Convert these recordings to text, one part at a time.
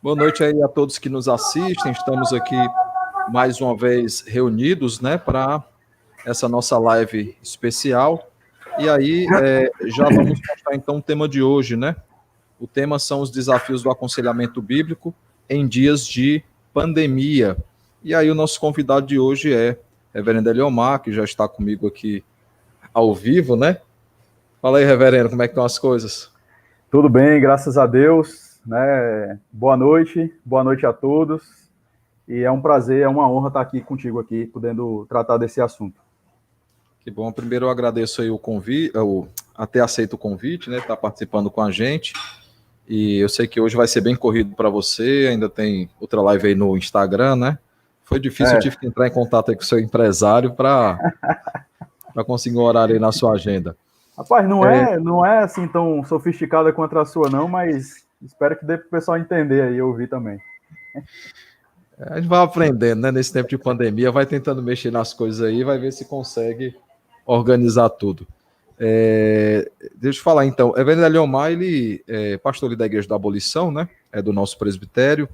Boa noite aí a todos que nos assistem. Estamos aqui mais uma vez reunidos, né, para essa nossa live especial. E aí já vamos mostrar então o tema de hoje, né? O tema são os desafios do aconselhamento bíblico em dias de pandemia. E aí o nosso convidado de hoje é Reverendo Eliomar, que já está comigo aqui ao vivo, né? Fala aí, Reverendo, como é que estão as coisas? Tudo bem, graças a Deus, né? Boa noite a todos. E é um prazer, é uma honra estar aqui contigo aqui, podendo tratar desse assunto. Que bom. Primeiro eu agradeço aí o convite, a ter aceito o convite, né? Estar participando com a gente. E eu sei que hoje vai ser bem corrido para você, ainda tem outra live aí no Instagram, né? Foi difícil, eu tive que entrar em contato aí com o seu empresário para conseguir um horário aí na sua agenda. Rapaz, não é assim tão sofisticada quanto a sua, não, mas espero que dê para o pessoal entender aí e ouvir também. A gente vai aprendendo, né? Nesse tempo de pandemia, vai tentando mexer nas coisas aí, vai ver se consegue organizar tudo. Deixa eu falar então, Reverendo Eliomar, ele é pastor ali da Igreja da Abolição, né? É do nosso presbitério,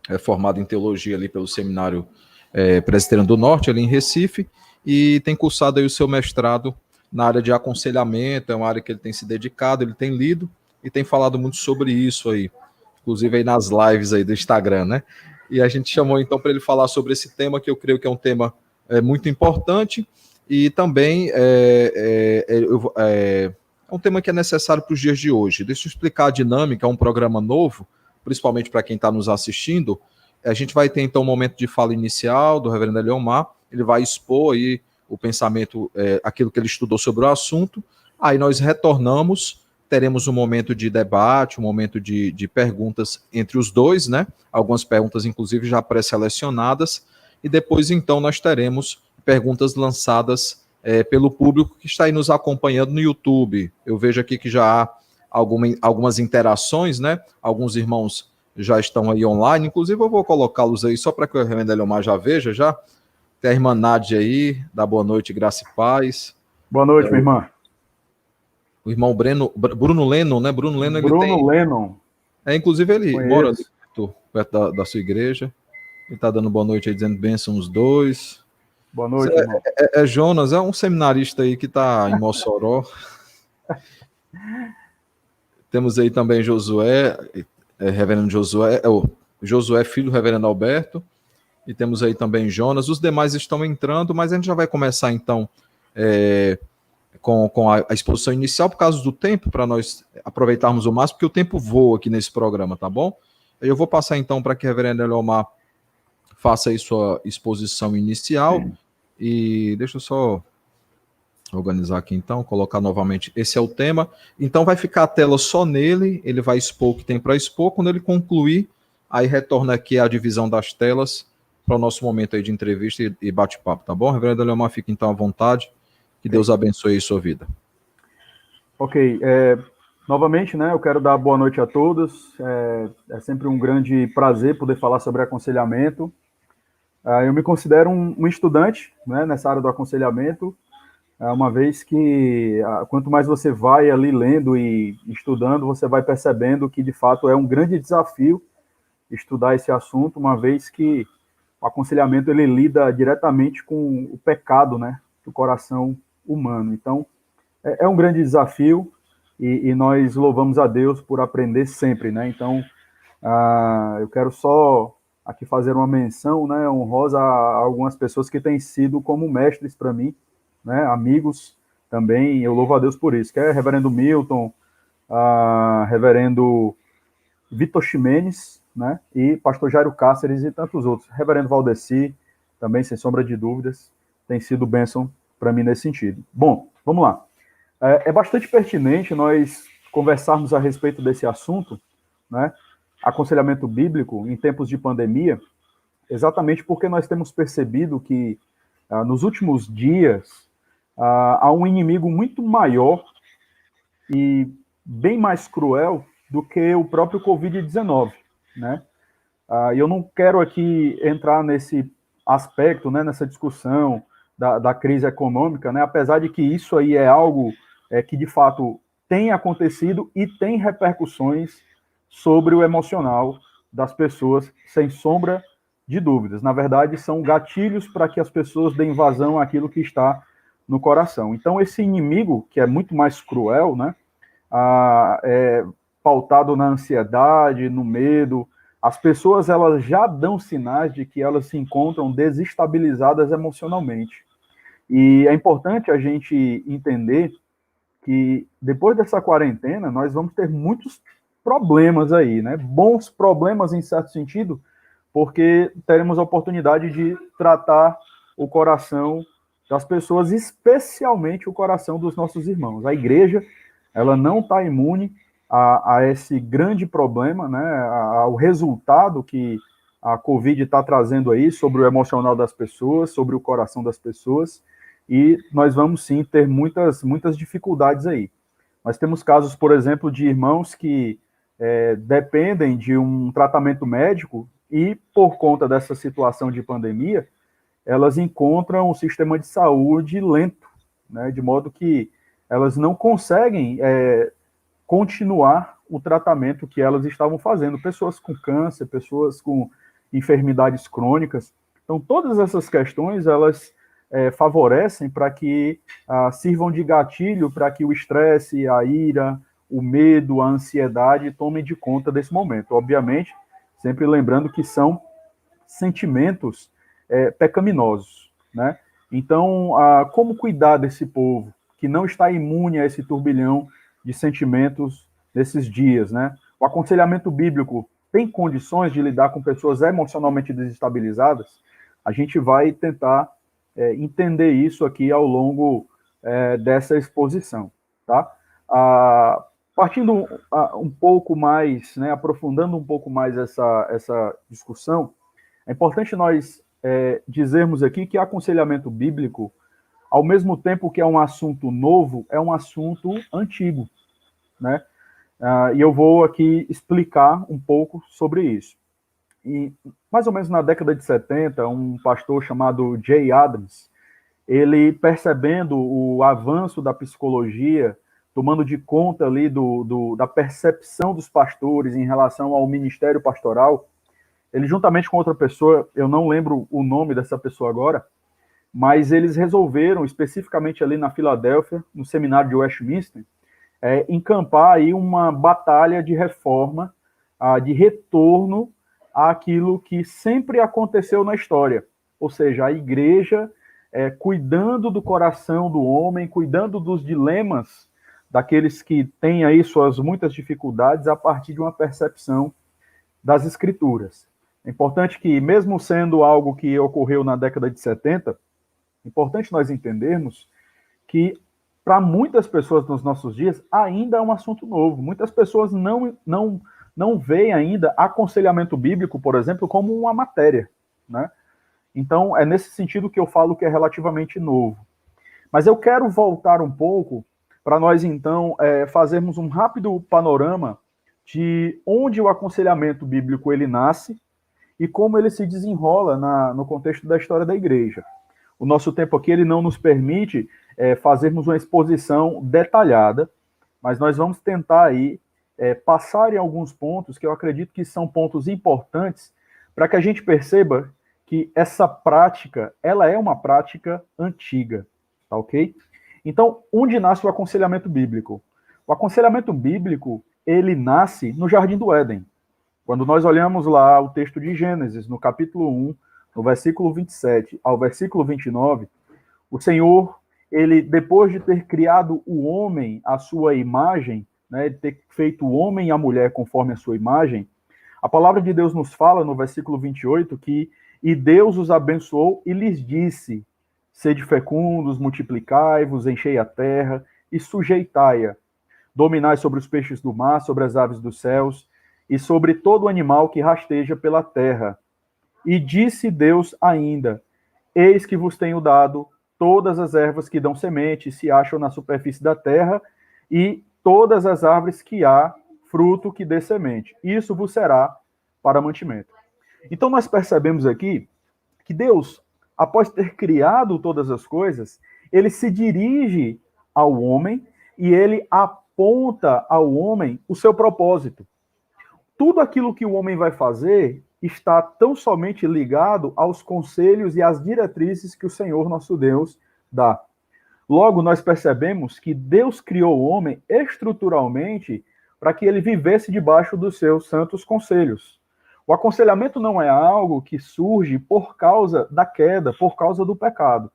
é formado em teologia ali pelo Seminário Presbiteriano do Norte, ali em Recife, e tem cursado aí o seu mestrado na área de aconselhamento, é uma área que ele tem se dedicado, ele tem lido e tem falado muito sobre isso aí, inclusive aí nas lives aí do Instagram, né? E a gente chamou então para ele falar sobre esse tema, que eu creio que é um tema muito importante e também é um tema que é necessário para os dias de hoje. Deixa eu explicar a dinâmica, é um programa novo, principalmente para quem está nos assistindo. A gente vai ter então um momento de fala inicial do Reverendo Eliomar, ele vai expor aí o pensamento, aquilo que ele estudou sobre o assunto, aí nós retornamos, teremos um momento de debate, um momento de perguntas entre os dois, né? Algumas perguntas, inclusive, já pré-selecionadas, e depois, então, nós teremos perguntas lançadas pelo público que está aí nos acompanhando no YouTube. Eu vejo aqui que já há algumas interações, né? Alguns irmãos já estão aí online, inclusive eu vou colocá-los aí só para que o Reverendo Eliomar já veja, já. Tem a irmã Nádia aí, dá boa noite, graça e paz. Boa noite, minha irmã. O irmão Bruno Lennon, né? Bruno Lennon, ele tem... Lennon. Inclusive ele Conheço. mora ali perto da sua igreja. Ele está dando boa noite aí, dizendo bênção os dois. Boa noite, irmão. Jonas, é um seminarista aí que está em Mossoró. Temos aí também Josué, Reverendo Josué, Josué, filho do Reverendo Alberto. E temos aí também Jonas. Os demais estão entrando, mas a gente já vai começar então com a exposição inicial por causa do tempo, para nós aproveitarmos o máximo, porque o tempo voa aqui nesse programa, tá bom? Eu vou passar então para que o Reverendo Eliomar faça aí sua exposição inicial. E deixa eu só organizar aqui então, colocar novamente, esse é o tema. Então vai ficar a tela só nele, ele vai expor o que tem para expor. Quando ele concluir, aí retorna aqui a divisão das telas para o nosso momento aí de entrevista e bate-papo, tá bom? Reverendo Eliomar, fique então à vontade. Que Deus abençoe a sua vida. Ok. Novamente, né, eu quero dar boa noite a todos. É sempre um grande prazer poder falar sobre aconselhamento. Eu me considero um estudante, né, nessa área do aconselhamento, uma vez que quanto mais você vai ali lendo e estudando, você vai percebendo que, de fato, é um grande desafio estudar esse assunto, uma vez que o aconselhamento ele lida diretamente com o pecado, né, do coração humano. Então, é um grande desafio e nós louvamos a Deus por aprender sempre, né? Então, eu quero só aqui fazer uma menção, né, honrosa a algumas pessoas que têm sido como mestres para mim, né, amigos também, eu louvo a Deus por isso, que é Reverendo Milton, Reverendo Vitor Ximenes, né, e Pastor Jairo Cáceres e tantos outros. Reverendo Valdeci, também, sem sombra de dúvidas, tem sido bênção para mim nesse sentido. Bom, vamos lá. É bastante pertinente nós conversarmos a respeito desse assunto, né, aconselhamento bíblico em tempos de pandemia, exatamente porque nós temos percebido que nos últimos dias há um inimigo muito maior e bem mais cruel do que o próprio Covid-19, né? E eu não quero aqui entrar nesse aspecto, né, nessa discussão da crise econômica, né, apesar de que isso aí é algo que, de fato, tem acontecido e tem repercussões sobre o emocional das pessoas, sem sombra de dúvidas. Na verdade, são gatilhos para que as pessoas deem vazão àquilo que está no coração. Então, esse inimigo, que é muito mais cruel, né, é pautado na ansiedade, no medo, as pessoas elas já dão sinais de que elas se encontram desestabilizadas emocionalmente. E é importante a gente entender que depois dessa quarentena nós vamos ter muitos problemas aí, né? Bons problemas em certo sentido, porque teremos a oportunidade de tratar o coração das pessoas, especialmente o coração dos nossos irmãos. A igreja, ela não está imune a esse grande problema, né? Ao resultado que a Covid está trazendo aí sobre o emocional das pessoas, sobre o coração das pessoas, e nós vamos sim ter muitas dificuldades aí. Nós temos casos, por exemplo, de irmãos que dependem de um tratamento médico e, por conta dessa situação de pandemia, elas encontram o sistema de saúde lento, né, de modo que elas não conseguem continuar o tratamento que elas estavam fazendo. Pessoas com câncer, pessoas com enfermidades crônicas. Então, todas essas questões, elas favorecem para que sirvam de gatilho para que o estresse, a ira, o medo, a ansiedade tomem de conta desse momento. Obviamente, sempre lembrando que são sentimentos pecaminosos, né? Então, como cuidar desse povo que não está imune a esse turbilhão de sentimentos nesses dias, né? O aconselhamento bíblico tem condições de lidar com pessoas emocionalmente desestabilizadas? A gente vai tentar entender isso aqui ao longo dessa exposição, tá? Partindo um pouco mais, né, aprofundando um pouco mais essa discussão, é importante nós dizermos aqui que aconselhamento bíblico, ao mesmo tempo que é um assunto novo, é um assunto antigo, né? E eu vou aqui explicar um pouco sobre isso. E, mais ou menos na década de 70, um pastor chamado Jay Adams, ele percebendo o avanço da psicologia, tomando de conta ali da percepção dos pastores em relação ao ministério pastoral, ele juntamente com outra pessoa, eu não lembro o nome dessa pessoa agora, mas eles resolveram, especificamente ali na Filadélfia, no seminário de Westminster, encampar aí uma batalha de reforma, de retorno àquilo que sempre aconteceu na história, ou seja, a igreja cuidando do coração do homem, cuidando dos dilemas daqueles que têm aí suas muitas dificuldades a partir de uma percepção das escrituras. É importante que, mesmo sendo algo que ocorreu na década de 70, é importante nós entendermos que, para muitas pessoas nos nossos dias, ainda é um assunto novo. Muitas pessoas não veem ainda aconselhamento bíblico, por exemplo, como uma matéria, né? Então, é nesse sentido que eu falo que é relativamente novo. Mas eu quero voltar um pouco para nós, então, fazermos um rápido panorama de onde o aconselhamento bíblico ele nasce e como ele se desenrola no contexto da história da igreja. O nosso tempo aqui ele não nos permite fazermos uma exposição detalhada, mas nós vamos tentar aí passar em alguns pontos que eu acredito que são pontos importantes para que a gente perceba que essa prática, ela é uma prática antiga, tá ok? Então, onde nasce o aconselhamento bíblico? O aconselhamento bíblico, ele nasce no Jardim do Éden. Quando nós olhamos lá o texto de Gênesis, no capítulo 1, no versículo 27 ao versículo 29, o Senhor, ele, depois de ter criado o homem à sua imagem, né, de ter feito o homem e a mulher conforme a sua imagem, a palavra de Deus nos fala no versículo 28 que e Deus os abençoou e lhes disse, sede fecundos, multiplicai-vos, enchei a terra e sujeitai-a, dominai sobre os peixes do mar, sobre as aves dos céus e sobre todo animal que rasteja pela terra. E disse Deus ainda, eis que vos tenho dado todas as ervas que dão semente e se acham na superfície da terra e todas as árvores que há fruto que dê semente. Isso vos será para mantimento. Então, nós percebemos aqui que Deus, após ter criado todas as coisas, ele se dirige ao homem e ele aponta ao homem o seu propósito. tudo aquilo que o homem vai fazer está tão somente ligado aos conselhos e às diretrizes que o Senhor nosso Deus dá. Logo, nós percebemos que Deus criou o homem estruturalmente para que ele vivesse debaixo dos seus santos conselhos. O aconselhamento não é algo que surge por causa da queda, por causa do pecado.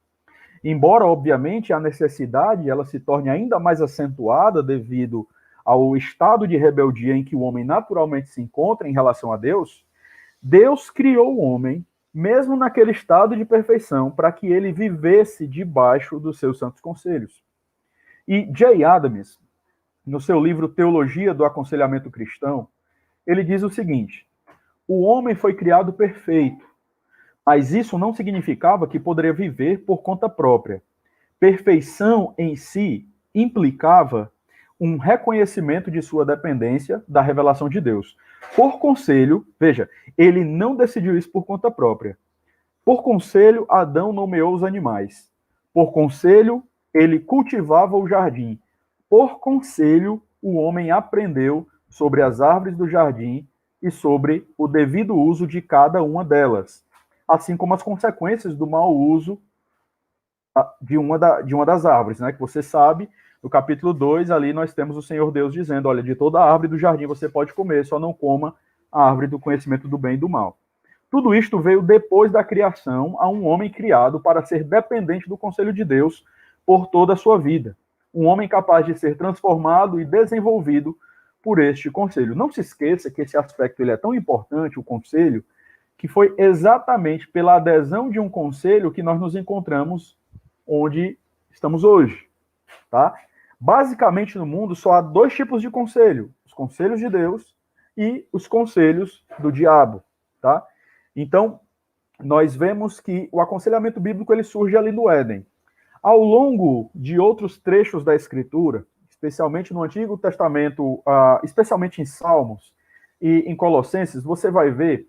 Embora, obviamente, a necessidade ela se torne ainda mais acentuada devido ao estado de rebeldia em que o homem naturalmente se encontra em relação a Deus, Deus criou o homem, mesmo naquele estado de perfeição, para que ele vivesse debaixo dos seus santos conselhos. E Jay Adams, no seu livro Teologia do Aconselhamento Cristão, ele diz o seguinte: o homem foi criado perfeito, mas isso não significava que poderia viver por conta própria. Perfeição em si implicava um reconhecimento de sua dependência da revelação de Deus. Por conselho, veja, ele não decidiu isso por conta própria. Por conselho, Adão nomeou os animais. Por conselho, ele cultivava o jardim. Por conselho, o homem aprendeu sobre as árvores do jardim e sobre o devido uso de cada uma delas, assim como as consequências do mau uso de uma das árvores, né? Que você sabe, no capítulo 2, ali nós temos o Senhor Deus dizendo, olha, de toda a árvore do jardim você pode comer, só não coma a árvore do conhecimento do bem e do mal. Tudo isto veio depois da criação a um homem criado para ser dependente do conselho de Deus por toda a sua vida. Um homem capaz de ser transformado e desenvolvido por este conselho. Não se esqueça que esse aspecto ele é tão importante, o conselho, que foi exatamente pela adesão de um conselho que nós nos encontramos onde estamos hoje, tá? Basicamente, no mundo, só há dois tipos de conselho: os conselhos de Deus e os conselhos do diabo, tá? Então, nós vemos que o aconselhamento bíblico ele surge ali no Éden. Ao longo de outros trechos da Escritura, especialmente no Antigo Testamento, especialmente em Salmos e em Colossenses, você vai ver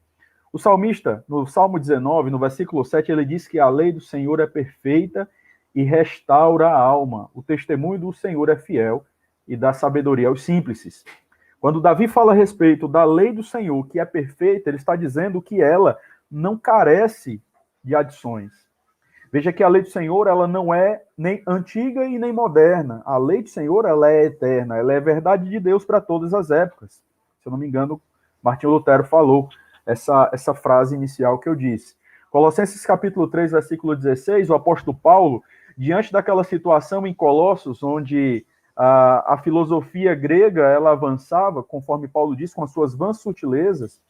o salmista, no Salmo 19, no versículo 7, ele diz que a lei do Senhor é perfeita e restaura a alma. O testemunho do Senhor é fiel e dá sabedoria aos simples. Quando Davi fala a respeito da lei do Senhor, que é perfeita, ele está dizendo que ela não carece de adições. Veja que a lei do Senhor ela não é nem antiga e nem moderna. A lei do Senhor ela é eterna, ela é verdade de Deus para todas as épocas. Se eu não me engano, Martinho Lutero falou essa frase inicial que eu disse. Colossenses capítulo 3, versículo 16, o apóstolo Paulo, diante daquela situação em Colossos, onde a filosofia grega ela avançava, conforme Paulo diz, com as suas vãs sutilezas,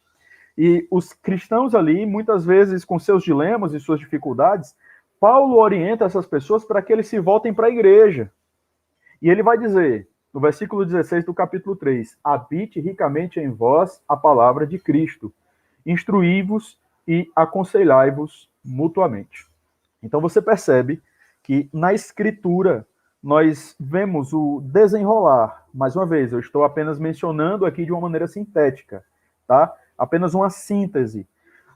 e os cristãos ali, muitas vezes com seus dilemas e suas dificuldades, Paulo orienta essas pessoas para que eles se voltem para a igreja. E ele vai dizer, no versículo 16 do capítulo 3, habite ricamente em vós a palavra de Cristo, instruí-vos e aconselhai-vos mutuamente. Então você percebe que na Escritura nós vemos o desenrolar. Mais uma vez, eu estou apenas mencionando aqui de uma maneira sintética, tá? Apenas uma síntese.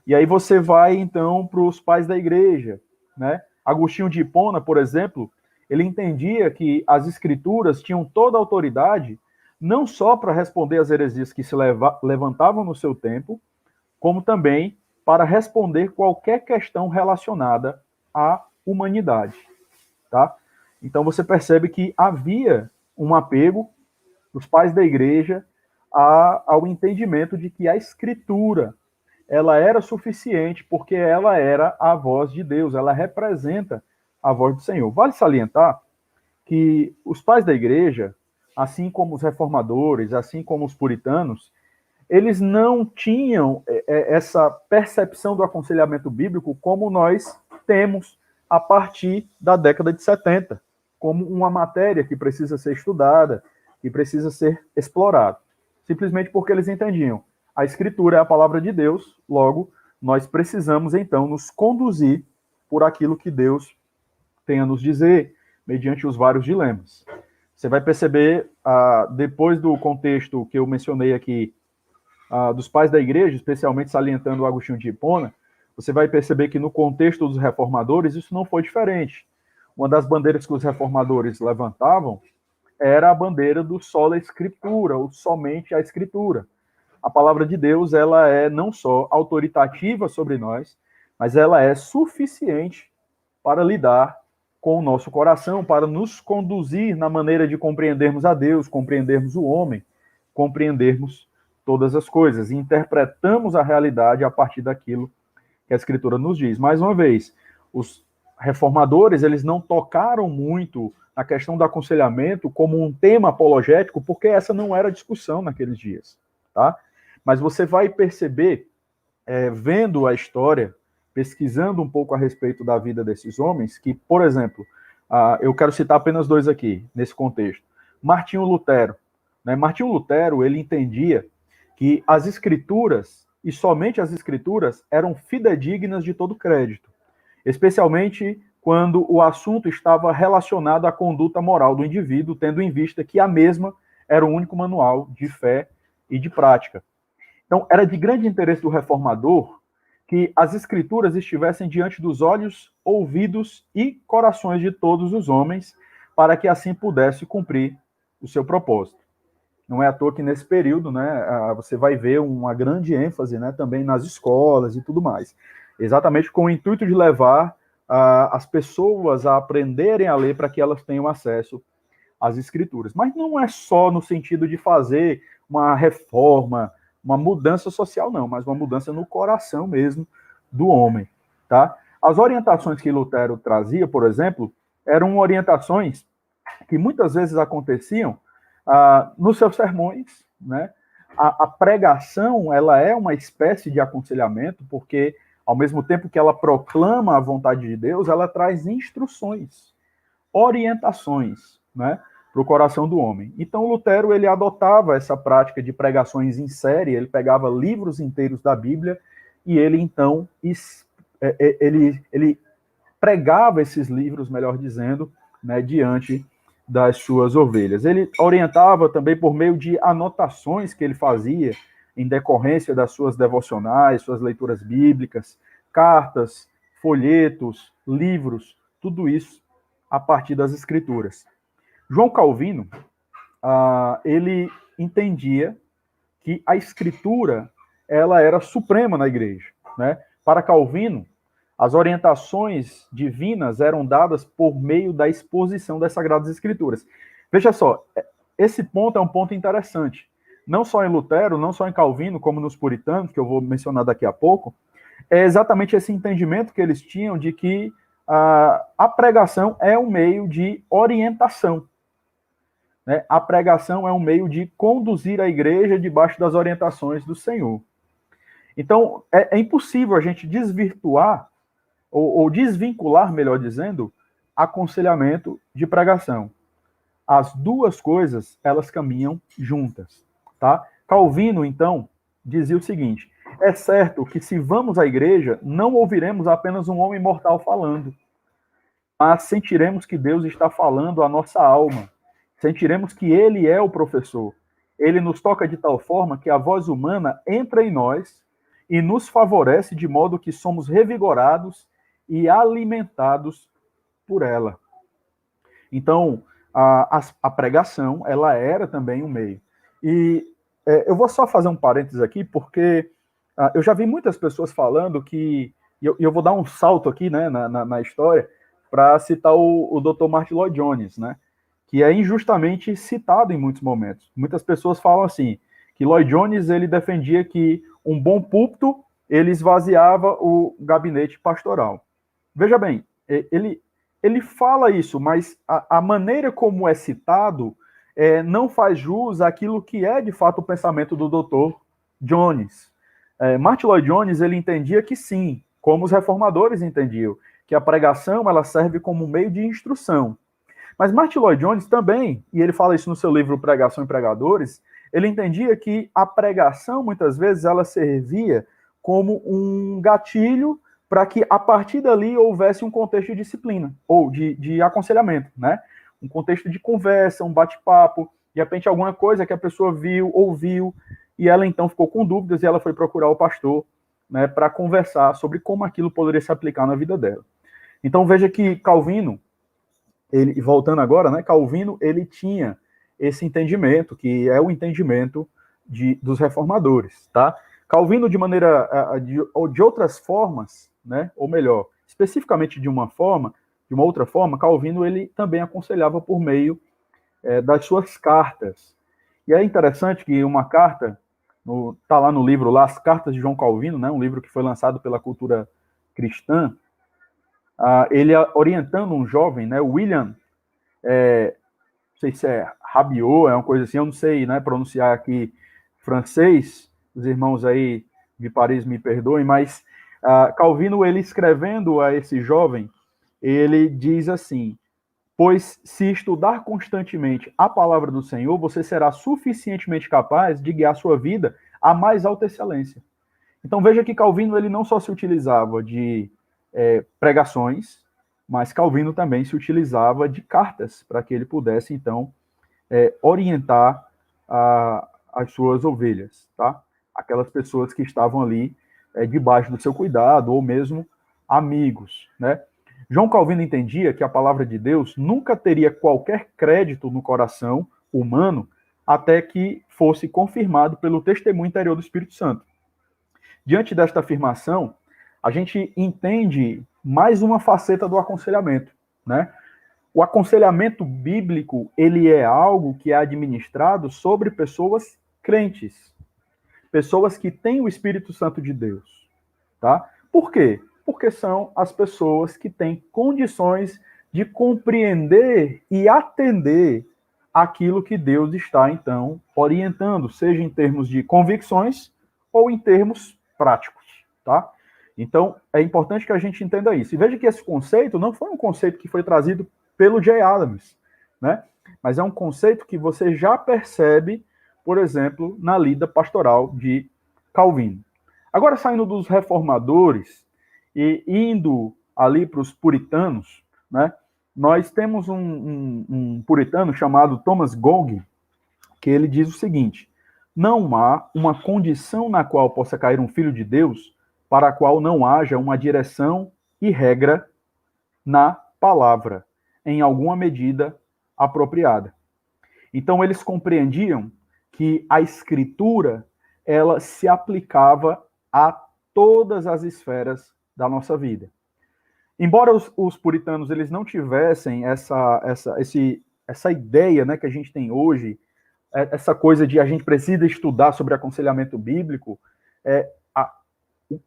E aí você vai, então, para os pais da igreja, né? Agostinho de Hipona, por exemplo, ele entendia que as Escrituras tinham toda a autoridade, não só para responder às heresias que se levantavam no seu tempo, como também para responder qualquer questão relacionada à humanidade, tá? Então você percebe que havia um apego dos pais da igreja ao entendimento de que a Escritura ela era suficiente porque ela era a voz de Deus, ela representa a voz do Senhor. Vale salientar que os pais da igreja, assim como os reformadores, assim como os puritanos, eles não tinham essa percepção do aconselhamento bíblico como nós temos a partir da década de 70, como uma matéria que precisa ser estudada, que precisa ser explorada. Simplesmente porque eles entendiam. A Escritura é a palavra de Deus, logo, nós precisamos, então, nos conduzir por aquilo que Deus tem a nos dizer, mediante os vários dilemas. Você vai perceber, depois do contexto que eu mencionei aqui, dos pais da igreja, especialmente salientando o Agostinho de Hipona, você vai perceber que no contexto dos reformadores isso não foi diferente. Uma das bandeiras que os reformadores levantavam era a bandeira do sola escritura, ou somente a escritura. a palavra de Deus, ela é não só autoritativa sobre nós, mas ela é suficiente para lidar com o nosso coração, para nos conduzir na maneira de compreendermos a Deus, compreendermos o homem, compreendermos todas as coisas, e interpretamos a realidade a partir daquilo que a Escritura nos diz. Mais uma vez, os reformadores, eles não tocaram muito na questão do aconselhamento como um tema apologético, porque essa não era a discussão naqueles dias, tá? Mas você vai perceber, vendo a história, pesquisando um pouco a respeito da vida desses homens, que, por exemplo, eu quero citar apenas dois aqui, nesse contexto. Martinho Lutero. Né? Martinho Lutero, ele entendia que as Escrituras, e somente as Escrituras, eram fidedignas de todo crédito, especialmente quando o assunto estava relacionado à conduta moral do indivíduo, tendo em vista que a mesma era o único manual de fé e de prática. Então, era de grande interesse do reformador que as Escrituras estivessem diante dos olhos, ouvidos e corações de todos os homens, para que assim pudesse cumprir o seu propósito. Não é à toa que nesse período, né, você vai ver uma grande ênfase, né, também nas escolas e tudo mais, exatamente com o intuito de levar as pessoas a aprenderem a ler para que elas tenham acesso às Escrituras. Mas não é só no sentido de fazer uma reforma, uma mudança social, não, mas uma mudança no coração mesmo do homem, tá? As orientações que Lutero trazia, por exemplo, eram orientações que muitas vezes aconteciam nos seus sermões, né? A pregação, ela é uma espécie de aconselhamento, porque ao mesmo tempo que ela proclama a vontade de Deus, ela traz instruções, orientações, né, para o coração do homem. Então, Lutero, ele adotava essa prática de pregações em série, ele pegava livros inteiros da Bíblia e ele, então, ele pregava esses livros, melhor dizendo, né, diante das suas ovelhas. Ele orientava também por meio de anotações que ele fazia em decorrência das suas devocionais, suas leituras bíblicas, cartas, folhetos, livros, tudo isso a partir das Escrituras. João Calvino, ele entendia que a Escritura, ela era suprema na igreja, né? Para Calvino, as orientações divinas eram dadas por meio da exposição das Sagradas Escrituras. Veja só, esse ponto é um ponto interessante. Não só em Lutero, não só em Calvino, como nos puritanos, que eu vou mencionar daqui a pouco, é exatamente esse entendimento que eles tinham de que a pregação é um meio de orientação. Né? A pregação é um meio de conduzir a igreja debaixo das orientações do Senhor. Então, é impossível a gente desvirtuar, ou desvincular, melhor dizendo, aconselhamento de pregação. As duas coisas, elas caminham juntas. Tá? Calvino, então, dizia o seguinte: é certo que se vamos à igreja, não ouviremos apenas um homem mortal falando, mas sentiremos que Deus está falando à nossa alma, sentiremos que Ele é o professor. Ele nos toca de tal forma que a voz humana entra em nós e nos favorece de modo que somos revigorados e alimentados por ela. Então, a pregação, ela era também um meio. E eu vou só fazer um parênteses aqui, porque eu já vi muitas pessoas falando que, e eu vou dar um salto aqui, né, na história, para citar o Dr. Martyn Lloyd-Jones, né, que é injustamente citado em muitos momentos. Muitas pessoas falam assim, que Lloyd-Jones, ele defendia que um bom púlpito, ele esvaziava o gabinete pastoral. Veja bem, ele fala isso, mas a maneira como é citado não faz jus àquilo que é, de fato, o pensamento do Dr. Jones. Martyn Lloyd-Jones, ele entendia que sim, como os reformadores entendiam, que a pregação ela serve como meio de instrução. Mas Martyn Lloyd-Jones também, e ele fala isso no seu livro Pregação e Pregadores, ele entendia que a pregação, muitas vezes, ela servia como um gatilho para que, a partir dali, houvesse um contexto de disciplina, ou de aconselhamento, né? Um contexto de conversa, um bate-papo, de repente alguma coisa que a pessoa viu, ouviu, e ela então ficou com dúvidas e ela foi procurar o pastor, né, para conversar sobre como aquilo poderia se aplicar na vida dela. Então veja que Calvino, ele, voltando agora, né, Calvino, ele tinha esse entendimento, que é o entendimento dos reformadores, tá? Calvino, de outras formas, né, ou melhor, especificamente de uma outra forma, Calvino ele também aconselhava por meio das suas cartas. E é interessante que uma carta, está lá no livro, lá, As Cartas de João Calvino, né, um livro que foi lançado pela Cultura Cristã, ele orientando um jovem, né, William, não sei se é Rabiot, é uma coisa assim, eu não sei, né, pronunciar aqui francês, os irmãos aí de Paris me perdoem, mas Calvino, ele escrevendo a esse jovem, ele diz assim: pois se estudar constantemente a palavra do Senhor, você será suficientemente capaz de guiar sua vida à mais alta excelência. Então veja que Calvino ele não só se utilizava de pregações, mas Calvino também se utilizava de cartas para que ele pudesse, então, orientar as suas ovelhas, tá? Aquelas pessoas que estavam ali debaixo do seu cuidado, ou mesmo amigos, né? João Calvino entendia que a palavra de Deus nunca teria qualquer crédito no coração humano até que fosse confirmado pelo testemunho interior do Espírito Santo. Diante desta afirmação, a gente entende mais uma faceta do aconselhamento, né? O aconselhamento bíblico, ele é algo que é administrado sobre pessoas crentes, pessoas que têm o Espírito Santo de Deus, tá? Por quê? Porque são as pessoas que têm condições de compreender e atender aquilo que Deus está, então, orientando, seja em termos de convicções ou em termos práticos, tá? Então, é importante que a gente entenda isso. E veja que esse conceito não foi um conceito que foi trazido pelo Jay Adams, né? Mas é um conceito que você já percebe, por exemplo, na lida pastoral de Calvino. Agora, saindo dos reformadores e indo ali para os puritanos, né? Nós temos um puritano chamado Thomas Gogg, que ele diz o seguinte: não há uma condição na qual possa cair um filho de Deus para a qual não haja uma direção e regra na palavra, em alguma medida apropriada. Então, eles compreendiam que a escritura, ela se aplicava a todas as esferas da nossa vida. Embora os puritanos eles não tivessem essa ideia, né, que a gente tem hoje, essa coisa de a gente precisa estudar sobre aconselhamento bíblico,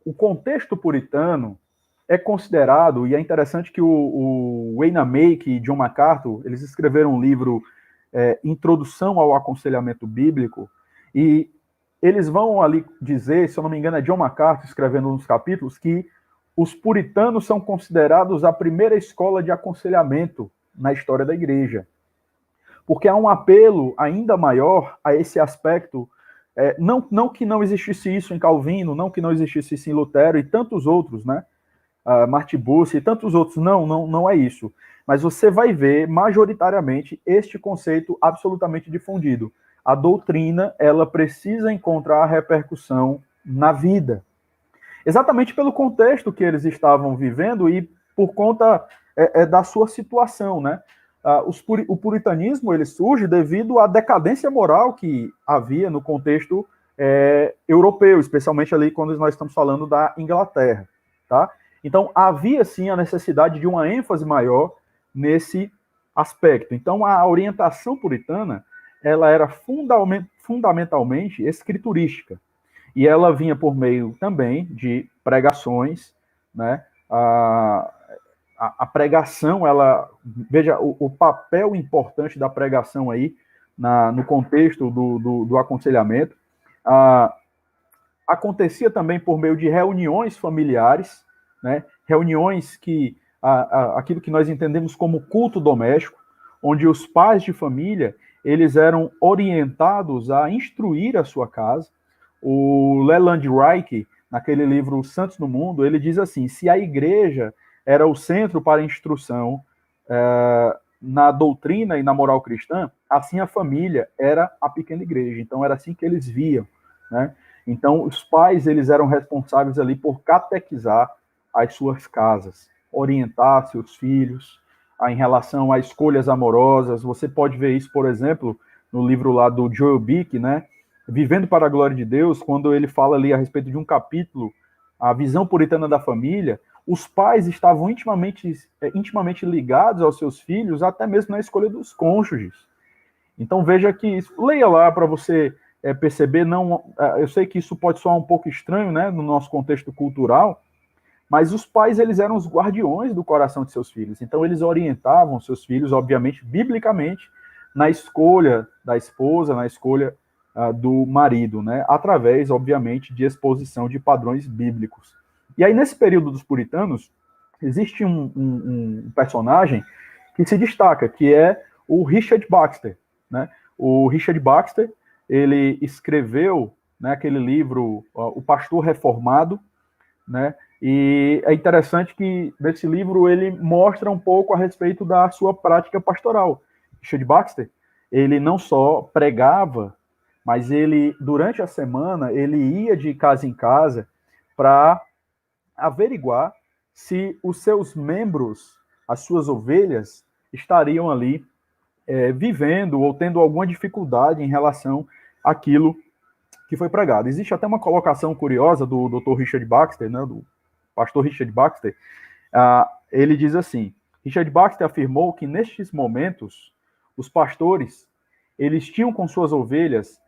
o contexto puritano é considerado, e é interessante que o Wayne Make e John MacArthur, eles escreveram um livro, Introdução ao Aconselhamento Bíblico, e eles vão ali dizer, se eu não me engano, é John MacArthur escrevendo nos capítulos, que os puritanos são considerados a primeira escola de aconselhamento na história da igreja. Porque há um apelo ainda maior a esse aspecto, não que não existisse isso em Calvino, não que não existisse isso em Lutero e tantos outros, né? Martin Bucer e tantos outros, não é isso. Mas você vai ver, majoritariamente, este conceito absolutamente difundido. A doutrina, ela precisa encontrar repercussão na vida. Exatamente pelo contexto que eles estavam vivendo e por conta da sua situação, né? O puritanismo ele surge devido à decadência moral que havia no contexto europeu, especialmente ali quando nós estamos falando da Inglaterra, tá? Então, havia sim a necessidade de uma ênfase maior nesse aspecto. Então, a orientação puritana, ela era fundamentalmente escriturística. E ela vinha por meio também de pregações, né? A pregação, ela... Veja, o papel importante da pregação aí, no contexto do aconselhamento. Acontecia também por meio de reuniões familiares, né? Reuniões que... aquilo que nós entendemos como culto doméstico, onde os pais de família, eles eram orientados a instruir a sua casa. O Leland Reich, naquele livro Santos no Mundo, ele diz assim: se a igreja era o centro para a instrução na doutrina e na moral cristã, assim a família era a pequena igreja. Então era assim que eles viam, né? Então os pais eles eram responsáveis ali por catequizar as suas casas, orientar seus filhos em relação a escolhas amorosas. Você pode ver isso, por exemplo, no livro lá do Joel Bick, né? Vivendo para a Glória de Deus, quando ele fala ali a respeito de um capítulo, a visão puritana da família, os pais estavam intimamente ligados aos seus filhos, até mesmo na escolha dos cônjuges. Então veja que isso, leia lá para você perceber, não, eu sei que isso pode soar um pouco estranho, né, no nosso contexto cultural, mas os pais, eles eram os guardiões do coração de seus filhos. Então eles orientavam seus filhos, obviamente, biblicamente, na escolha da esposa, na escolha do marido, né, através, obviamente, de exposição de padrões bíblicos. E aí, nesse período dos puritanos, existe um personagem que se destaca, que é o Richard Baxter, né? O Richard Baxter, ele escreveu, né, aquele livro, O Pastor Reformado, né? E é interessante que nesse livro ele mostra um pouco a respeito da sua prática pastoral. Richard Baxter, ele não só pregava, mas ele, durante a semana, ele ia de casa em casa para averiguar se os seus membros, as suas ovelhas, estariam ali vivendo ou tendo alguma dificuldade em relação àquilo que foi pregado. Existe até uma colocação curiosa do Dr. Richard Baxter, né, do pastor Richard Baxter. Ele diz assim: Richard Baxter afirmou que nestes momentos os pastores eles tinham com suas ovelhas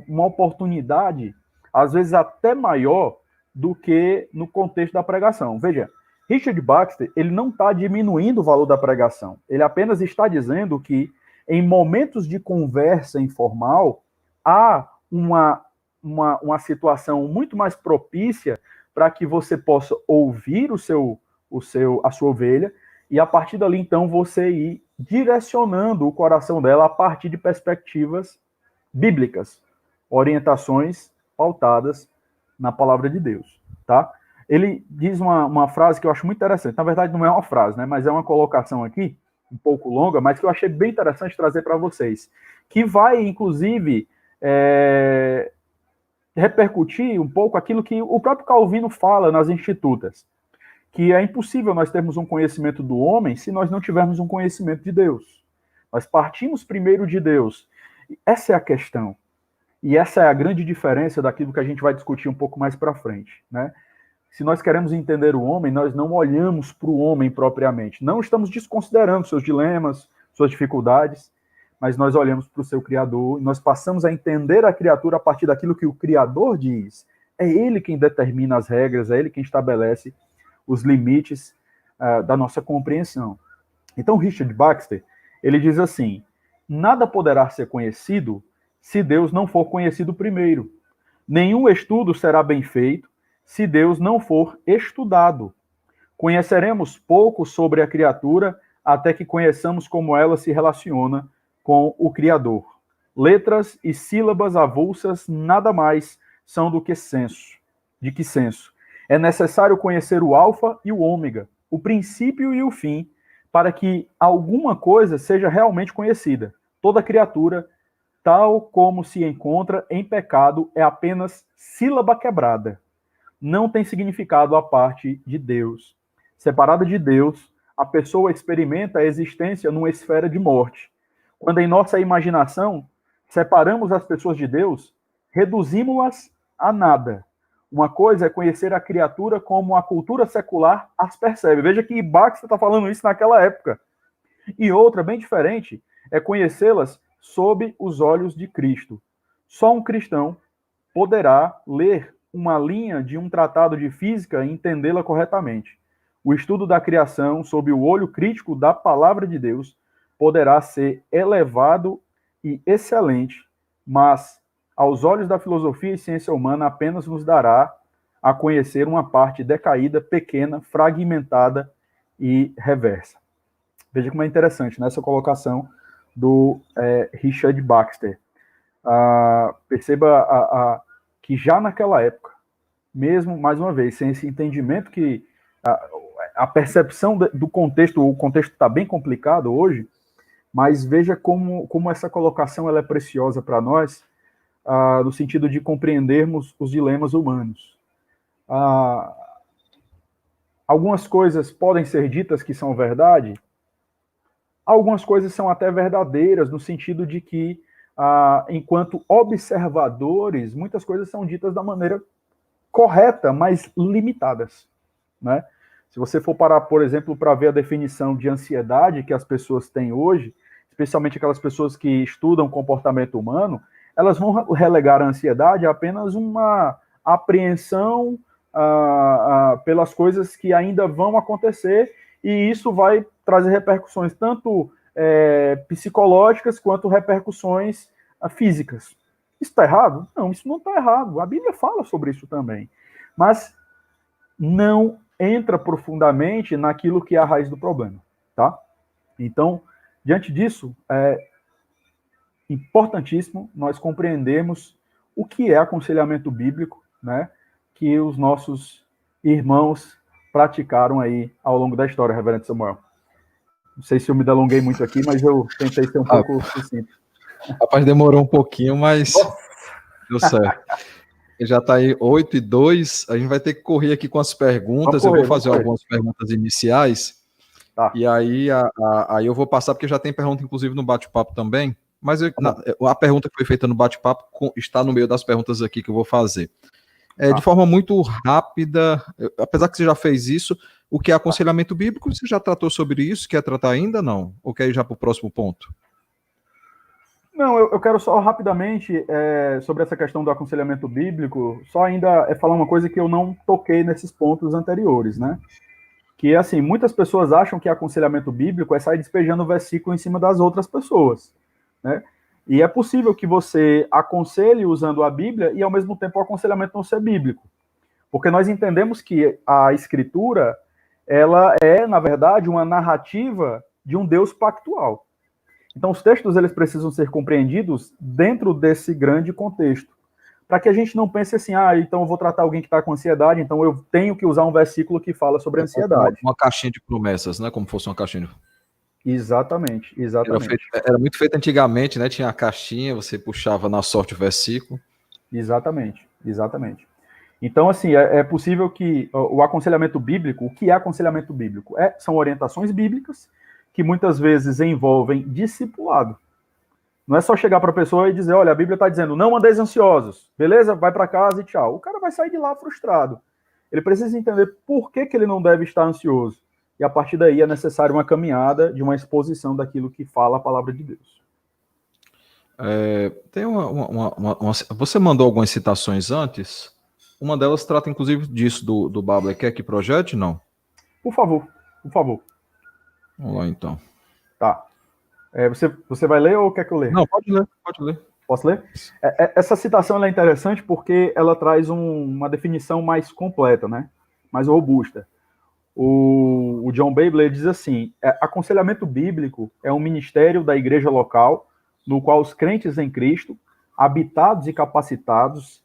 uma oportunidade, às vezes até maior do que no contexto da pregação. Veja, Richard Baxter, ele não está diminuindo o valor da pregação. Ele apenas está dizendo que em momentos de conversa informal há uma situação muito mais propícia para que você possa ouvir a sua ovelha e a partir dali então você ir direcionando o coração dela a partir de perspectivas bíblicas, orientações pautadas na palavra de Deus, tá? Ele diz uma frase que eu acho muito interessante. Na verdade, não é uma frase, né? Mas é uma colocação aqui, um pouco longa, mas que eu achei bem interessante trazer para vocês. Que vai, inclusive, repercutir um pouco aquilo que o próprio Calvino fala nas Institutas. Que é impossível nós termos um conhecimento do homem se nós não tivermos um conhecimento de Deus. Nós partimos primeiro de Deus. Essa é a questão. E essa é a grande diferença daquilo que a gente vai discutir um pouco mais para frente, né? Se nós queremos entender o homem, nós não olhamos para o homem propriamente. Não estamos desconsiderando seus dilemas, suas dificuldades, mas nós olhamos para o seu Criador e nós passamos a entender a criatura a partir daquilo que o Criador diz. É ele quem determina as regras, é ele quem estabelece os limites da nossa compreensão. Então, Richard Baxter, ele diz assim: nada poderá ser conhecido se Deus não for conhecido primeiro. Nenhum estudo será bem feito se Deus não for estudado. Conheceremos pouco sobre a criatura até que conheçamos como ela se relaciona com o Criador. Letras e sílabas avulsas nada mais são do que senso. De que senso? É necessário conhecer o alfa e o ômega, o princípio e o fim, para que alguma coisa seja realmente conhecida. Toda criatura, tal como se encontra em pecado, é apenas sílaba quebrada. Não tem significado à parte de Deus. Separada de Deus, a pessoa experimenta a existência numa esfera de morte. Quando em nossa imaginação separamos as pessoas de Deus, reduzimos-las a nada. Uma coisa é conhecer a criatura como a cultura secular as percebe. Veja que Baxter está falando isso naquela época. E outra, bem diferente, é conhecê-las sob os olhos de Cristo. Só um cristão poderá ler uma linha de um tratado de física e entendê-la corretamente. O estudo da criação, sob o olho crítico da palavra de Deus, poderá ser elevado e excelente, mas aos olhos da filosofia e ciência humana apenas nos dará a conhecer uma parte decaída, pequena, fragmentada e reversa. Veja como é interessante, né, essa colocação do Richard Baxter. Perceba que já naquela época, mesmo, mais uma vez, sem esse entendimento que a percepção do contexto, o contexto está bem complicado hoje, mas veja como essa colocação ela é preciosa para nós, no sentido de compreendermos os dilemas humanos. Algumas coisas podem ser ditas que são verdade, algumas coisas são até verdadeiras, no sentido de que enquanto observadores, muitas coisas são ditas da maneira correta, mas limitadas, né? Se você for parar, por exemplo, para ver a definição de ansiedade que as pessoas têm hoje, especialmente aquelas pessoas que estudam comportamento humano, elas vão relegar a ansiedade a apenas uma apreensão pelas coisas que ainda vão acontecer, e isso vai trazer repercussões tanto psicológicas quanto repercussões físicas. Isso está errado? Não, isso não está errado. A Bíblia fala sobre isso também. Mas não entra profundamente naquilo que é a raiz do problema, tá? Então, diante disso, é importantíssimo nós compreendermos o que é aconselhamento bíblico, né? Que os nossos irmãos praticaram aí ao longo da história, Reverendo Samuel. Não sei se eu me delonguei muito aqui, mas eu tentei ser um pouco sucinto. Rapaz, demorou um pouquinho, mas deu certo. Já está aí 8:02, a gente vai ter que correr aqui com as perguntas. Eu vou fazer algumas perguntas iniciais, tá. E aí, aí eu vou passar, porque já tem pergunta, inclusive, no bate-papo também, mas a pergunta que foi feita no bate-papo está no meio das perguntas aqui que eu vou fazer. De forma muito rápida, apesar que você já fez isso, o que é aconselhamento bíblico, você já tratou sobre isso? Quer tratar ainda, não? Ou quer ir já para o próximo ponto? Não, eu quero só rapidamente, sobre essa questão do aconselhamento bíblico, só ainda falar uma coisa que eu não toquei nesses pontos anteriores, né? Que, assim, muitas pessoas acham que aconselhamento bíblico é sair despejando o versículo em cima das outras pessoas, né? E é possível que você aconselhe usando a Bíblia e, ao mesmo tempo, o aconselhamento não ser bíblico. Porque nós entendemos que a Escritura, ela é, na verdade, uma narrativa de um Deus pactual. Então, os textos eles precisam ser compreendidos dentro desse grande contexto, para que a gente não pense assim, então eu vou tratar alguém que está com ansiedade, então eu tenho que usar um versículo que fala sobre ansiedade. Uma caixinha de promessas, né? Como fosse uma caixinha. Exatamente. Era muito feito antigamente, né? Tinha a caixinha, você puxava na sorte o versículo. Exatamente. Então, assim, é possível que o aconselhamento bíblico, o que é aconselhamento bíblico? São orientações bíblicas que muitas vezes envolvem discipulado. Não é só chegar para a pessoa e dizer, olha, a Bíblia está dizendo, não andeis ansiosos, beleza? Vai para casa e tchau. O cara vai sair de lá frustrado. Ele precisa entender por que ele não deve estar ansioso. E a partir daí é necessário uma caminhada de uma exposição daquilo que fala a palavra de Deus. Tem você mandou algumas citações antes? Uma delas trata, inclusive, disso do Babler. Quer que projete, não? Por favor. Vamos lá, então. Tá. Você vai ler ou quer que eu leia? Não, pode ler. Posso ler? Essa citação é interessante porque ela traz uma definição mais completa, né? Mais robusta. O John Babler diz assim, aconselhamento bíblico é um ministério da igreja local no qual os crentes em Cristo, habitados, capacitados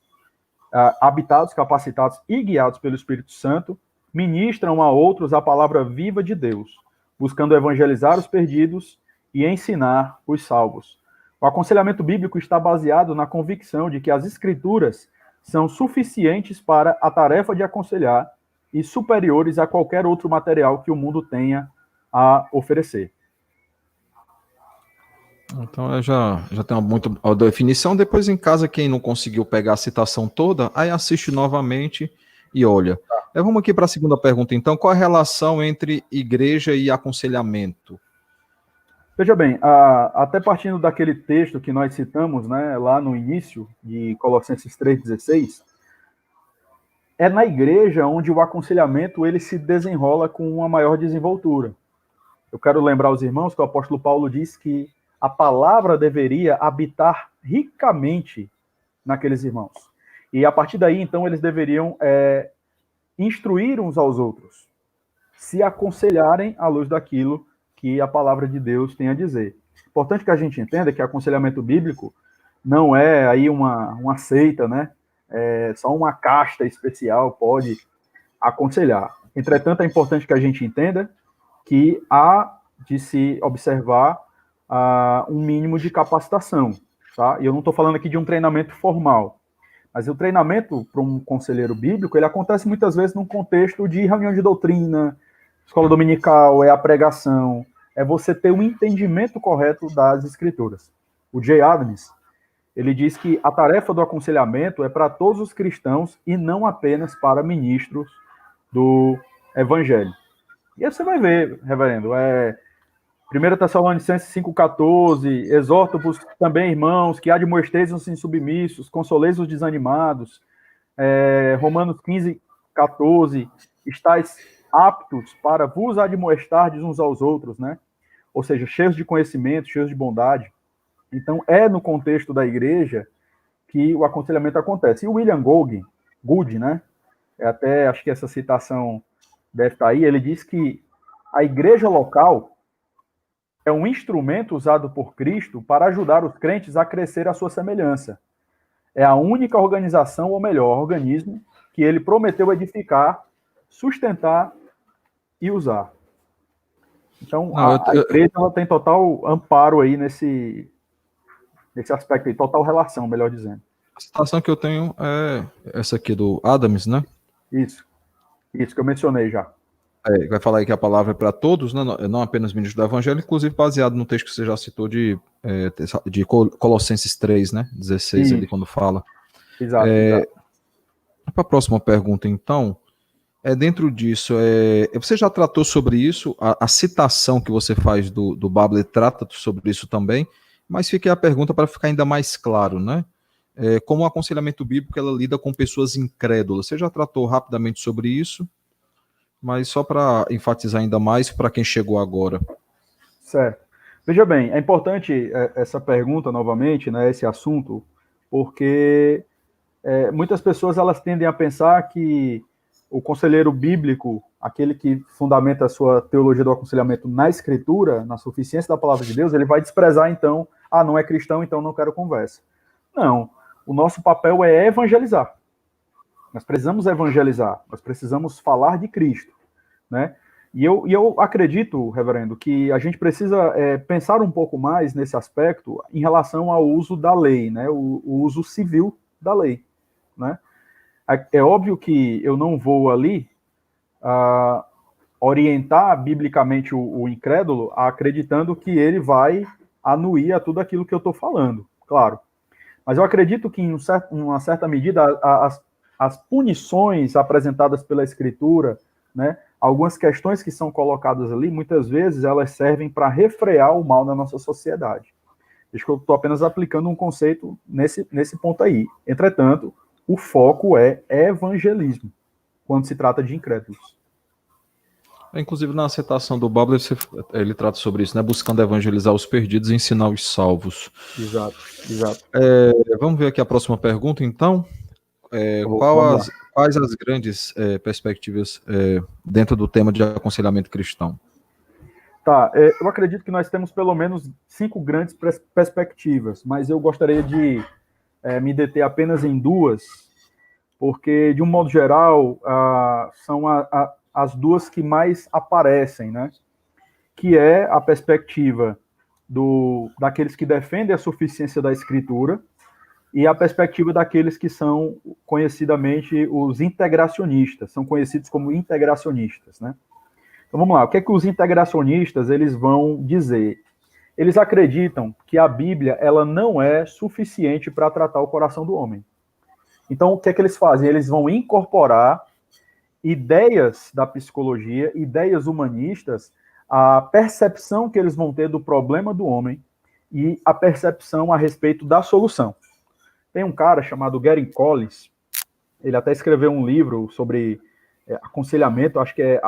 e guiados pelo Espírito Santo, ministram a outros a palavra viva de Deus, buscando evangelizar os perdidos e ensinar os salvos. O aconselhamento bíblico está baseado na convicção de que as Escrituras são suficientes para a tarefa de aconselhar e superiores a qualquer outro material que o mundo tenha a oferecer. Então eu já tenho muito a definição. Depois em casa, quem não conseguiu pegar a citação toda, aí assiste novamente e olha. Vamos aqui para a segunda pergunta, então. Qual a relação entre igreja e aconselhamento? Veja bem, até partindo daquele texto que nós citamos, né, lá no início, de Colossenses 3,16, é na igreja onde o aconselhamento ele se desenrola com uma maior desenvoltura. Eu quero lembrar os irmãos que o apóstolo Paulo diz que a palavra deveria habitar ricamente naqueles irmãos. E a partir daí, então, eles deveriam instruir uns aos outros, se aconselharem à luz daquilo que a palavra de Deus tem a dizer. Importante que a gente entenda que aconselhamento bíblico não é aí uma seita, né? Só uma casta especial pode aconselhar. Entretanto, é importante que a gente entenda que há de se observar um mínimo de capacitação, tá? E eu não estou falando aqui de um treinamento formal, mas o treinamento para um conselheiro bíblico, ele acontece muitas vezes num contexto de reunião de doutrina, escola dominical, a pregação, você ter um entendimento correto das escrituras. O Jay Adams, ele diz que a tarefa do aconselhamento é para todos os cristãos e não apenas para ministros do evangelho. E aí você vai ver, reverendo, 1 Tessalonicenses 5,14, exorto-vos também, irmãos, que admoesteis os insubmissos, consoleis os desanimados, Romanos 15,14, estáis aptos para vos admoestardes uns aos outros, né? Ou seja, cheios de conhecimento, cheios de bondade. Então, é no contexto da igreja que o aconselhamento acontece. E o William Gould, né? Até acho que essa citação deve estar aí, ele diz que a igreja local é um instrumento usado por Cristo para ajudar os crentes a crescer à sua semelhança. É a única organização, ou melhor, organismo, que ele prometeu edificar, sustentar e usar. Então, a igreja ela tem total amparo aí nesse aspecto aí, total relação, melhor dizendo. A citação que eu tenho é essa aqui do Adams, né? Isso que eu mencionei já. Vai falar aí que a palavra é para todos, né? Não apenas ministro do evangelho, inclusive baseado no texto que você já citou de Colossenses 3, né? 16, isso. Ali quando fala. Exato. Para a próxima pergunta, então, dentro disso, você já tratou sobre isso, a citação que você faz do Babler trata sobre isso também, mas fica a pergunta para ficar ainda mais claro, né? Como o aconselhamento bíblico ela lida com pessoas incrédulas. Você já tratou rapidamente sobre isso, mas só para enfatizar ainda mais para quem chegou agora. Certo. Veja bem, é importante essa pergunta novamente, né, esse assunto, porque muitas pessoas elas tendem a pensar que o conselheiro bíblico, aquele que fundamenta a sua teologia do aconselhamento na Escritura, na suficiência da palavra de Deus, ele vai desprezar, então, não é cristão, então não quero conversa. Não, o nosso papel é evangelizar. Nós precisamos evangelizar, nós precisamos falar de Cristo, né? E eu acredito, reverendo, que a gente precisa pensar um pouco mais nesse aspecto em relação ao uso da lei, né? O uso civil da lei, né? É óbvio que eu não vou ali orientar biblicamente o incrédulo acreditando que ele vai anuir a tudo aquilo que eu estou falando, claro. Mas eu acredito que, em uma certa medida, as punições apresentadas pela Escritura, né, algumas questões que são colocadas ali, muitas vezes elas servem para refrear o mal na nossa sociedade. Acho que eu estou apenas aplicando um conceito nesse ponto aí. Entretanto, o foco é evangelismo, quando se trata de incrédulos. Inclusive, na citação do Babler, ele trata sobre isso, né? Buscando evangelizar os perdidos e ensinar os salvos. Exato. Vamos ver aqui a próxima pergunta, então. Quais as grandes perspectivas dentro do tema de aconselhamento cristão? Tá, eu acredito que nós temos pelo menos 5 grandes perspectivas, mas eu gostaria de me deter apenas em 2, porque, de um modo geral, são as 2 que mais aparecem, né? Que é a perspectiva daqueles que defendem a suficiência da Escritura e a perspectiva daqueles que são conhecidamente os integracionistas, são conhecidos como integracionistas, né? Então vamos lá, o que é que os integracionistas eles vão dizer? Eles acreditam que a Bíblia ela não é suficiente para tratar o coração do homem. Então o que é que eles fazem? Eles vão incorporar ideias da psicologia, ideias humanistas, a percepção que eles vão ter do problema do homem e a percepção a respeito da solução. Tem um cara chamado Gary Collins, ele até escreveu um livro sobre aconselhamento, acho que é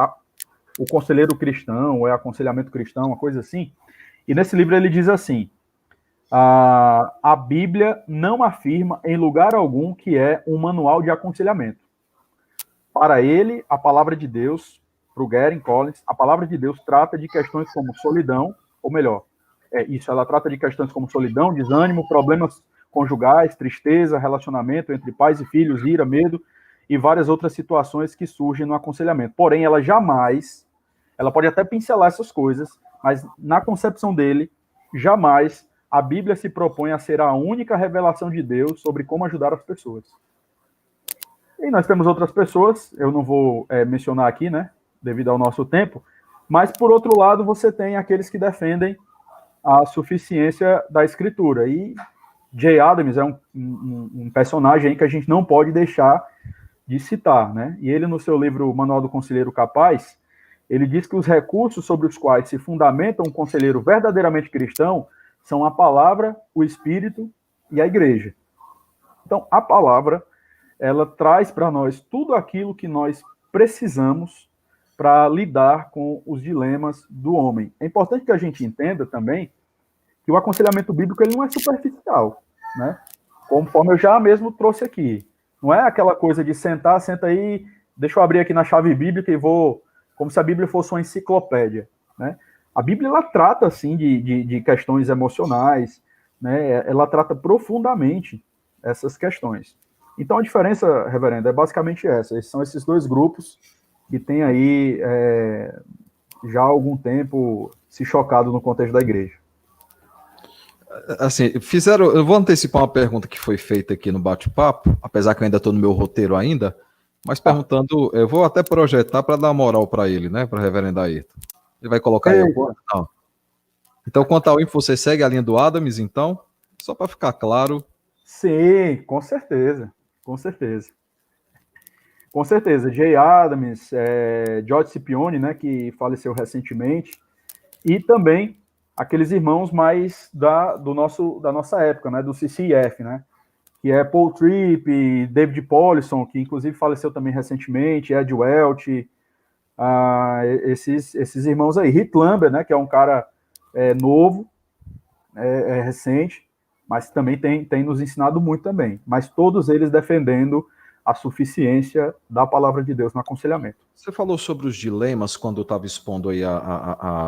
o conselheiro cristão, ou aconselhamento cristão, uma coisa assim, e nesse livro ele diz assim, a Bíblia não afirma em lugar algum que é um manual de aconselhamento. Para ele, a palavra de Deus, para o Gary Collins, a palavra de Deus trata de questões como solidão, ou melhor, ela trata de questões como solidão, desânimo, problemas conjugais, tristeza, relacionamento entre pais e filhos, ira, medo e várias outras situações que surgem no aconselhamento. Porém, ela pode até pincelar essas coisas, mas na concepção dele, jamais a Bíblia se propõe a ser a única revelação de Deus sobre como ajudar as pessoas. E nós temos outras pessoas, eu não vou mencionar aqui, né, devido ao nosso tempo, mas, por outro lado, você tem aqueles que defendem a suficiência da Escritura. E Jay Adams é um personagem aí que a gente não pode deixar de citar, né? E ele, no seu livro Manual do Conselheiro Capaz, ele diz que os recursos sobre os quais se fundamenta um conselheiro verdadeiramente cristão são a palavra, o Espírito e a igreja. Então, a palavra, ela traz para nós tudo aquilo que nós precisamos para lidar com os dilemas do homem. É importante que a gente entenda também que o aconselhamento bíblico ele não é superficial, né? Conforme eu já mesmo trouxe aqui. Não é aquela coisa de senta aí, deixa eu abrir aqui na chave bíblica e vou, como se a Bíblia fosse uma enciclopédia, né? A Bíblia, ela trata, assim, de questões emocionais, né? Ela trata profundamente essas questões. Então, a diferença, reverendo, é basicamente essa. São esses dois grupos que têm aí já há algum tempo se chocado no contexto da igreja. Assim, eu vou antecipar uma pergunta que foi feita aqui no bate-papo, apesar que eu ainda estou no meu roteiro ainda, mas perguntando, eu vou até projetar para dar moral para ele, né, para o reverendo Ayrton. Ele vai colocar aí agora? Não. Então, quanto ao info, você segue a linha do Adams, então? Só para ficar claro. Sim, com certeza, com certeza. Com certeza, Jay Adams, George Scipione, né, que faleceu recentemente, e também aqueles irmãos mais da nossa época, né, do CCIF, né, que é Paul Tripp, David Paulison, que inclusive faleceu também recentemente, Ed Welch, esses irmãos aí, Heath Lambert, né, que é um cara novo, recente, mas também tem nos ensinado muito também, mas todos eles defendendo a suficiência da palavra de Deus no aconselhamento. Você falou sobre os dilemas quando eu estava expondo aí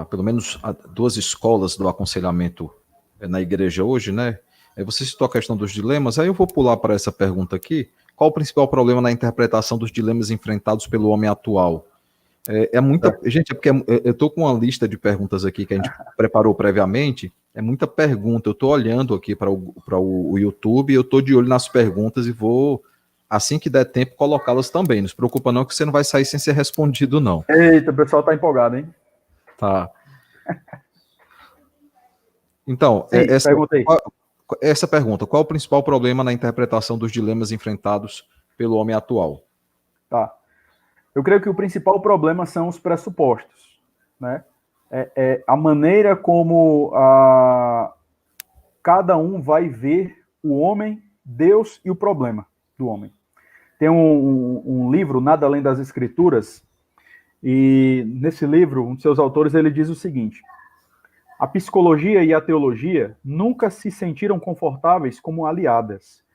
pelo menos duas escolas do aconselhamento na igreja hoje, né? Aí você citou a questão dos dilemas, aí eu vou pular para essa pergunta aqui. Qual o principal problema na interpretação dos dilemas enfrentados pelo homem atual? Gente, é porque eu estou com uma lista de perguntas aqui que a gente preparou previamente, é muita pergunta. Eu estou olhando aqui para o YouTube, eu estou de olho nas perguntas e vou, assim que der tempo, colocá-las também. Não se preocupa não que você não vai sair sem ser respondido, não. Eita, o pessoal tá empolgado, hein? Tá. Então, Sim, essa pergunta, qual o principal problema na interpretação dos dilemas enfrentados pelo homem atual? Tá. Eu creio que o principal problema são os pressupostos, né? A maneira como cada um vai ver o homem, Deus e o problema do homem. Tem um livro, Nada Além das Escrituras, e nesse livro, um de seus autores, ele diz o seguinte: a psicologia e a teologia nunca se sentiram confortáveis como aliadas.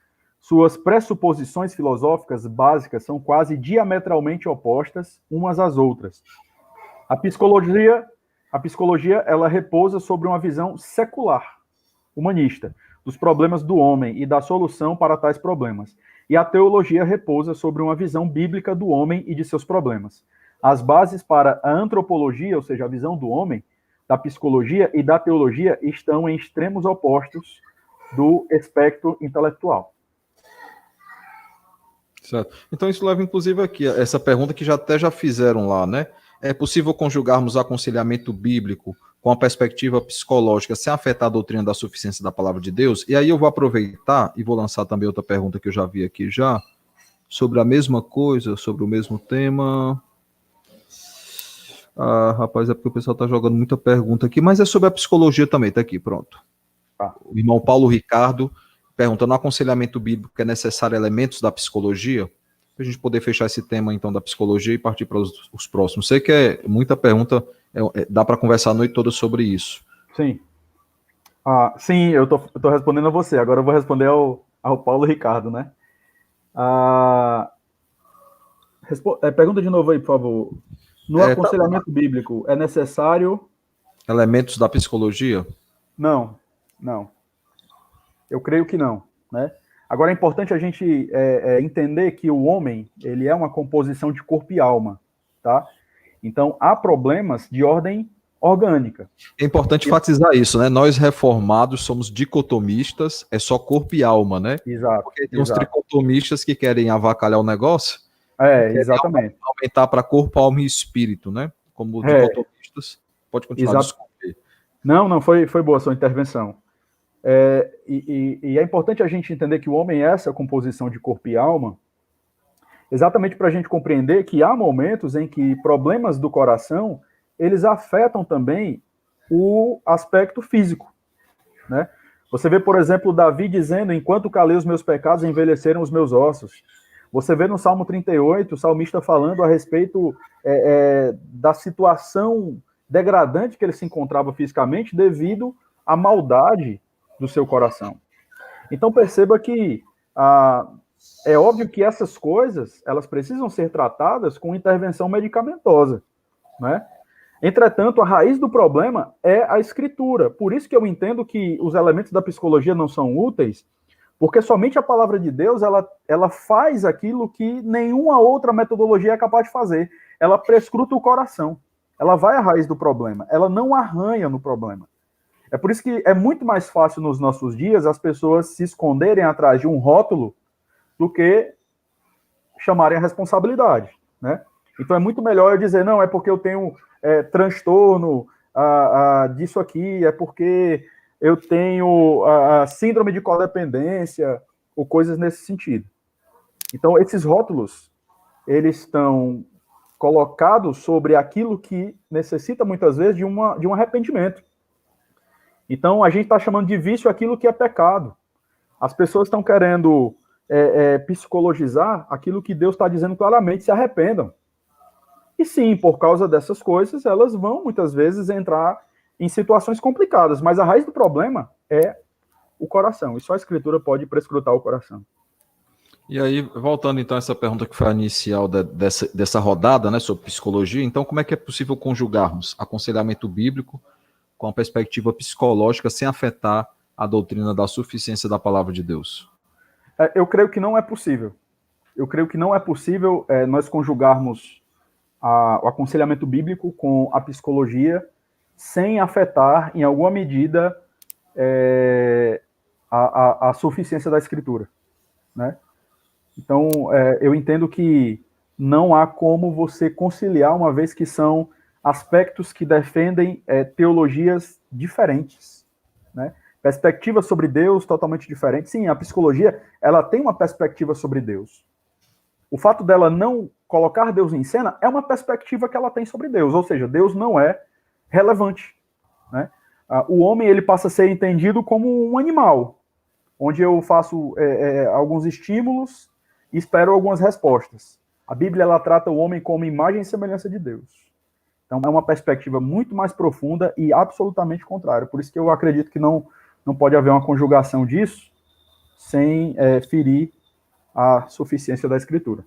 Suas pressuposições filosóficas básicas são quase diametralmente opostas umas às outras. A psicologia ela repousa sobre uma visão secular, humanista, dos problemas do homem e da solução para tais problemas. E a teologia repousa sobre uma visão bíblica do homem e de seus problemas. As bases para a antropologia, ou seja, a visão do homem, da psicologia e da teologia estão em extremos opostos do espectro intelectual. Certo. Então isso leva inclusive aqui essa pergunta que já fizeram lá, né? É possível conjugarmos aconselhamento bíblico com a perspectiva psicológica sem afetar a doutrina da suficiência da palavra de Deus? E aí eu vou aproveitar e vou lançar também outra pergunta que eu já vi aqui sobre a mesma coisa, sobre o mesmo tema. Rapaz, é porque o pessoal tá jogando muita pergunta aqui, mas é sobre a psicologia também, tá aqui, pronto. O irmão Paulo Ricardo pergunta, no aconselhamento bíblico é necessário elementos da psicologia? Para a gente poder fechar esse tema, então, da psicologia e partir para os próximos. Sei que é muita pergunta, dá para conversar a noite toda sobre isso. Sim. Sim, eu tô respondendo a você, agora eu vou responder ao Paulo Ricardo, né? Pergunta de novo aí, por favor. No aconselhamento bíblico, é necessário... Elementos da psicologia? Não. Eu creio que não, né? Agora é importante a gente entender que o homem, ele é uma composição de corpo e alma, tá? Então, há problemas de ordem orgânica. É importante enfatizar isso, né? Nós reformados somos dicotomistas, é só corpo e alma, né? Exato. Porque tem uns tricotomistas que querem avacalhar o negócio. Exatamente. Aumentar para corpo, alma e espírito, né? Como dicotomistas. Pode continuar. Não, foi boa a sua intervenção. E é importante a gente entender que o homem é essa composição de corpo e alma, exatamente para a gente compreender que há momentos em que problemas do coração, eles afetam também o aspecto físico, né? Você vê, por exemplo, Davi dizendo, enquanto calei os meus pecados, envelheceram os meus ossos. Você vê no Salmo 38, o salmista falando a respeito da situação degradante que ele se encontrava fisicamente devido à maldade do seu coração. Então perceba que é óbvio que essas coisas, elas precisam ser tratadas com intervenção medicamentosa, né? Entretanto, a raiz do problema é a escritura. Por isso que eu entendo que os elementos da psicologia não são úteis, porque somente a palavra de Deus, ela faz aquilo que nenhuma outra metodologia é capaz de fazer. Ela prescruta o coração. Ela vai à raiz do problema. Ela não arranha no problema. É por isso que é muito mais fácil nos nossos dias as pessoas se esconderem atrás de um rótulo do que chamarem a responsabilidade, né? Então é muito melhor eu dizer, não, é porque eu tenho transtorno disso aqui, é porque eu tenho a síndrome de codependência, ou coisas nesse sentido. Então, esses rótulos, eles estão colocados sobre aquilo que necessita, muitas vezes, de um arrependimento. Então, a gente está chamando de vício aquilo que é pecado. As pessoas estão querendo psicologizar aquilo que Deus está dizendo claramente, se arrependam. E sim, por causa dessas coisas, elas vão, muitas vezes, entrar em situações complicadas, mas a raiz do problema é o coração, e só a Escritura pode prescrutar o coração. E aí, voltando então a essa pergunta que foi a inicial dessa rodada, né, sobre psicologia, então como é que é possível conjugarmos aconselhamento bíblico com a perspectiva psicológica sem afetar a doutrina da suficiência da palavra de Deus? Eu creio que não é possível. Eu creio que não é possível nós conjugarmos o aconselhamento bíblico com a psicologia sem afetar, em alguma medida, a suficiência da Escritura, né? Então, eu entendo que não há como você conciliar, uma vez que são aspectos que defendem teologias diferentes, né? Perspectivas sobre Deus totalmente diferentes. Sim, a psicologia, ela tem uma perspectiva sobre Deus. O fato dela não colocar Deus em cena é uma perspectiva que ela tem sobre Deus, ou seja, Deus não é relevante, né? O homem, ele passa a ser entendido como um animal, onde eu faço alguns estímulos e espero algumas respostas. A Bíblia, ela trata o homem como imagem e semelhança de Deus. Então, é uma perspectiva muito mais profunda e absolutamente contrária. Por isso que eu acredito que não pode haver uma conjugação disso sem ferir a suficiência da Escritura.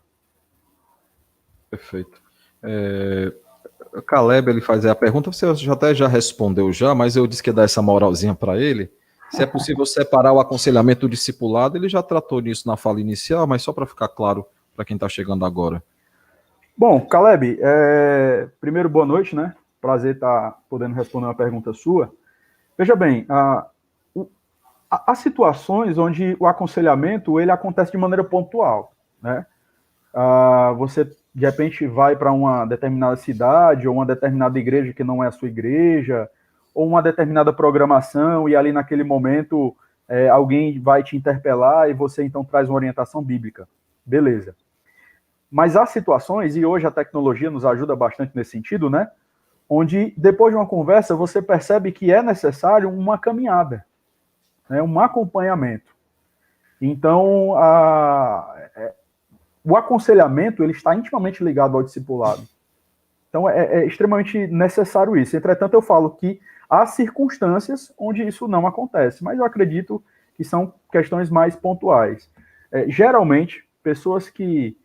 Perfeito. Caleb, ele faz a pergunta, você já respondeu mas eu disse que ia dar essa moralzinha para ele. Se é possível separar o aconselhamento do discipulado, ele já tratou nisso na fala inicial, mas só para ficar claro para quem está chegando agora. Bom, Caleb, primeiro, boa noite, né? Prazer estar podendo responder uma pergunta sua. Veja bem, há situações onde o aconselhamento ele acontece de maneira pontual, né? Você, de repente, vai para uma determinada cidade ou uma determinada igreja que não é a sua igreja, ou uma determinada programação, e ali naquele momento alguém vai te interpelar e você então traz uma orientação bíblica. Beleza. Mas há situações, e hoje a tecnologia nos ajuda bastante nesse sentido, né? Onde depois de uma conversa você percebe que é necessário uma caminhada, né? Um acompanhamento. Então, o aconselhamento ele está intimamente ligado ao discipulado. Então, é extremamente necessário isso. Entretanto, eu falo que há circunstâncias onde isso não acontece, mas eu acredito que são questões mais pontuais. Geralmente, pessoas que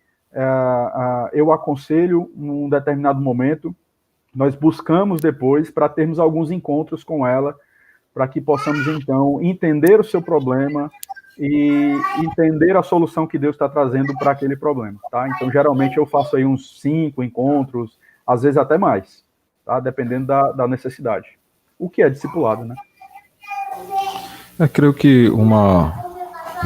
eu aconselho num determinado momento, nós buscamos depois para termos alguns encontros com ela, para que possamos, então, entender o seu problema e entender a solução que Deus está trazendo para aquele problema, tá? Então, geralmente, eu faço aí uns 5 encontros, às vezes até mais, tá? Dependendo da necessidade. O que é discipulado, né? Creio que uma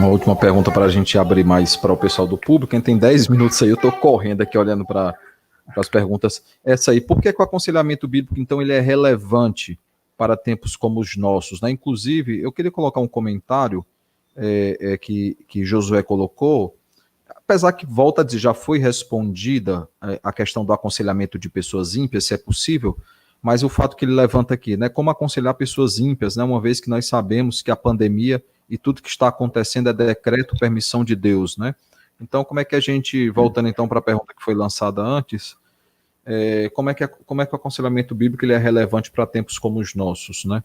última pergunta para a gente abrir mais para o pessoal do público. Quem tem 10 minutos aí, eu estou correndo aqui olhando para as perguntas. Essa aí, por que o aconselhamento bíblico, então, ele é relevante para tempos como os nossos, né? Inclusive, eu queria colocar um comentário que Josué colocou, apesar que, volta a dizer, já foi respondida a questão do aconselhamento de pessoas ímpias, se é possível, mas o fato que ele levanta aqui, né? Como aconselhar pessoas ímpias, né? Uma vez que nós sabemos que a pandemia e tudo que está acontecendo é decreto, permissão de Deus, né? Então, como é que a gente, voltando então para a pergunta que foi lançada antes, como é que o aconselhamento bíblico ele é relevante para tempos como os nossos, né?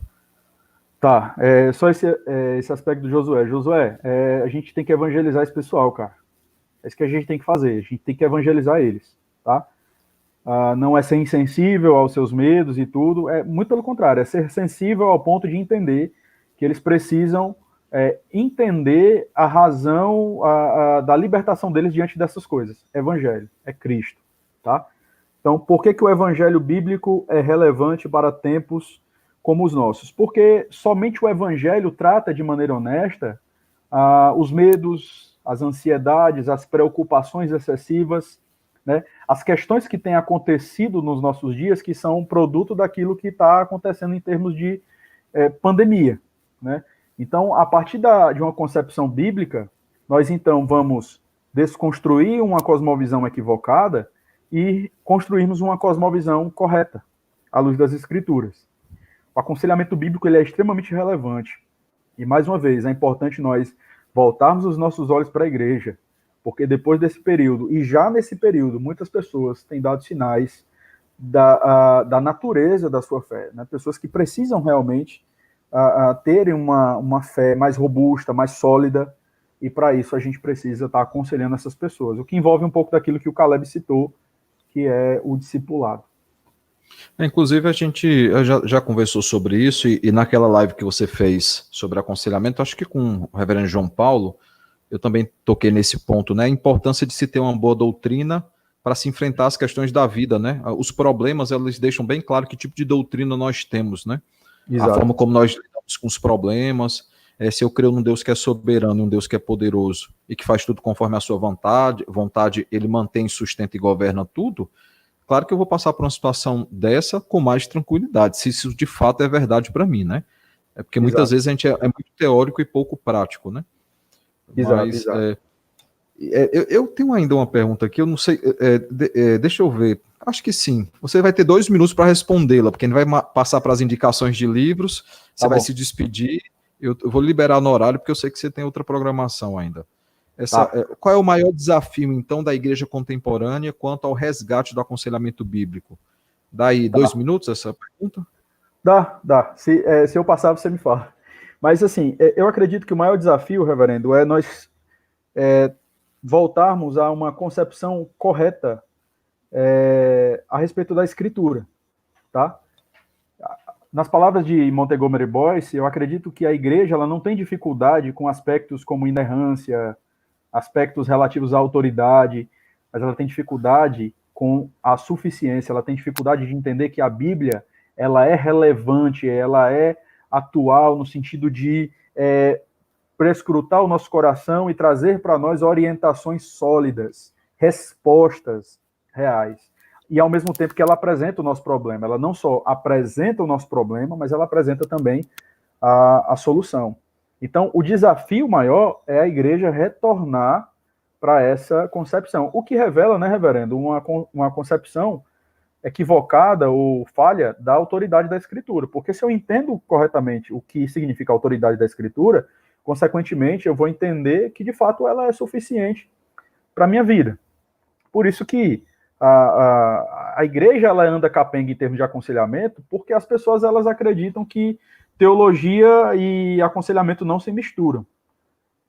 Tá, só esse aspecto do Josué. Josué, a gente tem que evangelizar esse pessoal, cara. É isso que a gente tem que fazer, a gente tem que evangelizar eles, tá? Não é ser insensível aos seus medos e tudo, é muito pelo contrário, é ser sensível ao ponto de entender que eles precisam entender a razão da libertação deles diante dessas coisas. Evangelho, é Cristo, tá? Então, por que o evangelho bíblico é relevante para tempos como os nossos? Porque somente o evangelho trata de maneira honesta os medos, as ansiedades, as preocupações excessivas, né? As questões que têm acontecido nos nossos dias, que são produto daquilo que está acontecendo em termos de pandemia, né? Então, a partir de uma concepção bíblica, nós então vamos desconstruir uma cosmovisão equivocada e construirmos uma cosmovisão correta, à luz das Escrituras. O aconselhamento bíblico ele é extremamente relevante. E, mais uma vez, é importante nós voltarmos os nossos olhos para a igreja, porque depois desse período, e já nesse período, muitas pessoas têm dado sinais da natureza da sua fé, né? Pessoas que precisam realmente terem uma fé mais robusta, mais sólida, e para isso a gente precisa estar aconselhando essas pessoas, o que envolve um pouco daquilo que o Caleb citou, que é o discipulado. Inclusive, a gente já conversou sobre isso, e naquela live que você fez sobre aconselhamento, acho que com o reverendo João Paulo, eu também toquei nesse ponto, né? A importância de se ter uma boa doutrina para se enfrentar as questões da vida, né? Os problemas, eles deixam bem claro que tipo de doutrina nós temos, né? Exato. A forma como nós lidamos com os problemas, se eu creio num Deus que é soberano, um Deus que é poderoso e que faz tudo conforme a sua vontade, ele mantém, sustenta e governa tudo, claro que eu vou passar por uma situação dessa com mais tranquilidade, se isso de fato é verdade para mim, né? É porque muitas vezes a gente é muito teórico e pouco prático, né? Mas eu tenho ainda uma pergunta aqui, eu não sei, deixa eu ver, acho que sim. Você vai ter 2 minutos para respondê-la, porque a gente vai passar para as indicações de livros, você vai se despedir, eu vou liberar no horário, porque eu sei que você tem outra programação ainda. Qual é o maior desafio, então, da igreja contemporânea quanto ao resgate do aconselhamento bíblico? Daí 2 minutos essa pergunta? Dá. Se eu passar, você me fala. Mas, assim, eu acredito que o maior desafio, reverendo, é nós voltarmos a uma concepção correta a respeito da Escritura, tá? Nas palavras de Montgomery Boyce, eu acredito que a igreja ela não tem dificuldade com aspectos como inerrância, aspectos relativos à autoridade, mas ela tem dificuldade com a suficiência, ela tem dificuldade de entender que a Bíblia ela é relevante, ela é atual no sentido de prescrutar o nosso coração e trazer para nós orientações sólidas, respostas reais. E ao mesmo tempo que ela apresenta o nosso problema, ela não só apresenta o nosso problema, mas ela apresenta também a solução. Então, o desafio maior é a igreja retornar para essa concepção, o que revela, né, reverendo, uma concepção equivocada ou falha da autoridade da Escritura, porque se eu entendo corretamente o que significa a autoridade da Escritura, consequentemente eu vou entender que de fato ela é suficiente para a minha vida. Por isso que a igreja ela anda capenga em termos de aconselhamento, porque as pessoas elas acreditam que teologia e aconselhamento não se misturam.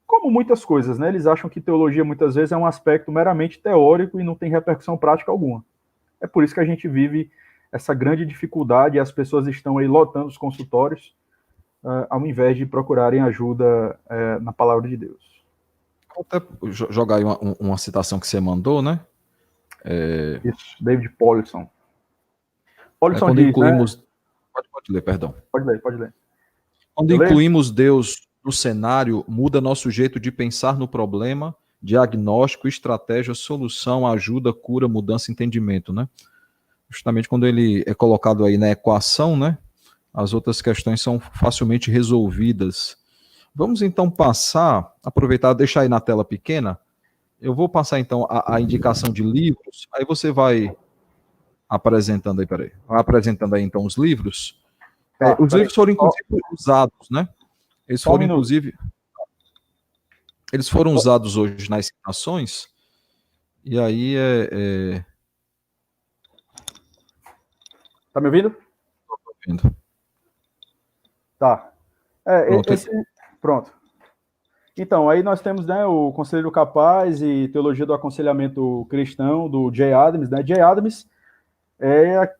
Como muitas coisas, né? Eles acham que teologia muitas vezes é um aspecto meramente teórico e não tem repercussão prática alguma. É por isso que a gente vive essa grande dificuldade e as pessoas estão aí lotando os consultórios ao invés de procurarem ajuda na palavra de Deus. Vou até jogar aí uma citação que você mandou, né? Isso, David Powlison. Powlison quando diz, incluímos... Né? Pode ler, perdão. Pode ler. Quando incluímos Deus no cenário, muda nosso jeito de pensar no problema, diagnóstico, estratégia, solução, ajuda, cura, mudança, entendimento, né? Justamente quando ele é colocado aí na equação, né? As outras questões são facilmente resolvidas. Vamos então passar, aproveitar, deixar aí na tela pequena. Eu vou passar então a indicação de livros, aí você vai apresentando aí, peraí. Vai apresentando aí então os livros. Tá, Os peraí. livros foram inclusive usados, né? Eles Só um foram minuto. inclusive, eles foram usados hoje nas citações, e aí Tá me ouvindo? vendo. Tá. Pronto. Pronto. Então, aí nós temos, né, o Conselheiro Capaz e Teologia do Aconselhamento Cristão, do Jay Adams, né? Jay Adams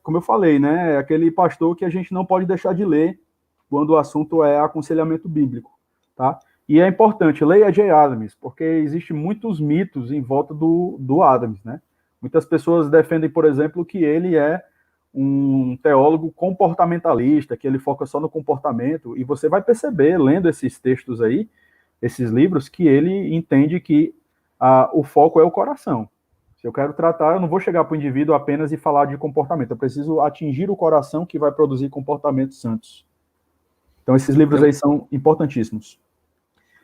como eu falei, né, é aquele pastor que a gente não pode deixar de ler quando o assunto é aconselhamento bíblico, tá? E é importante, leia Jay Adams, porque existem muitos mitos em volta do Adams, né? Muitas pessoas defendem, por exemplo, que ele é um teólogo comportamentalista, que ele foca só no comportamento, e você vai perceber, lendo esses textos aí, esses livros, que ele entende que o foco é o coração. Se eu quero tratar, eu não vou chegar para o indivíduo apenas e falar de comportamento, eu preciso atingir o coração que vai produzir comportamentos santos. Então, esses livros aí são importantíssimos.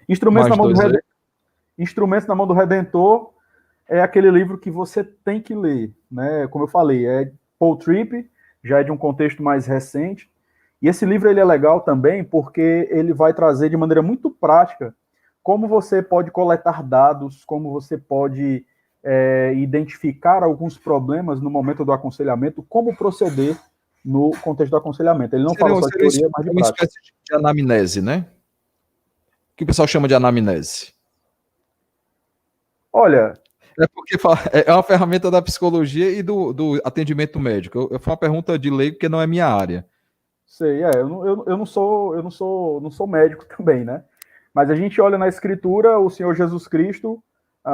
Instrumentos na Mão do Redentor é aquele livro que você tem que ler, né? Como eu falei, é Paul Tripp, já é de um contexto mais recente. E esse livro ele é legal também porque ele vai trazer de maneira muito prática como você pode coletar dados, como você pode identificar alguns problemas no momento do aconselhamento, como proceder no contexto do aconselhamento. Ele não fala só de teoria, mas de uma prática. espécie de anamnese, né? O que o pessoal chama de anamnese? Olha... É porque é uma ferramenta da psicologia e do atendimento médico. Foi uma pergunta de leigo que não é minha área. Sei, eu não sou médico também, né? Mas a gente olha na Escritura o Senhor Jesus Cristo,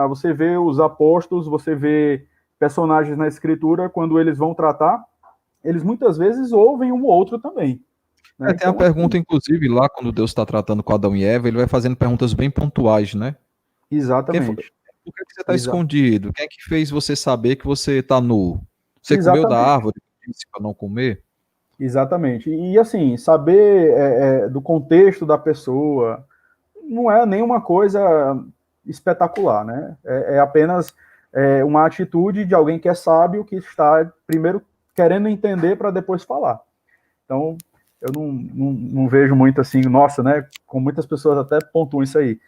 você vê os apóstolos, você vê personagens na Escritura, quando eles vão tratar, eles muitas vezes ouvem um ou outro também. Né? Tem a pergunta, inclusive, lá quando Deus está tratando com Adão e Eva, ele vai fazendo perguntas bem pontuais, né? Exatamente. Por que você está escondido? Quem é que fez você saber que você está nu? Você Exatamente. comeu da árvore que disse para não comer? Exatamente. E assim, saber do contexto da pessoa não é nenhuma coisa espetacular, né? É apenas uma atitude de alguém que é sábio, que está primeiro querendo entender para depois falar. Então, eu não vejo muito assim, nossa, né? Como muitas pessoas até pontuam isso aí.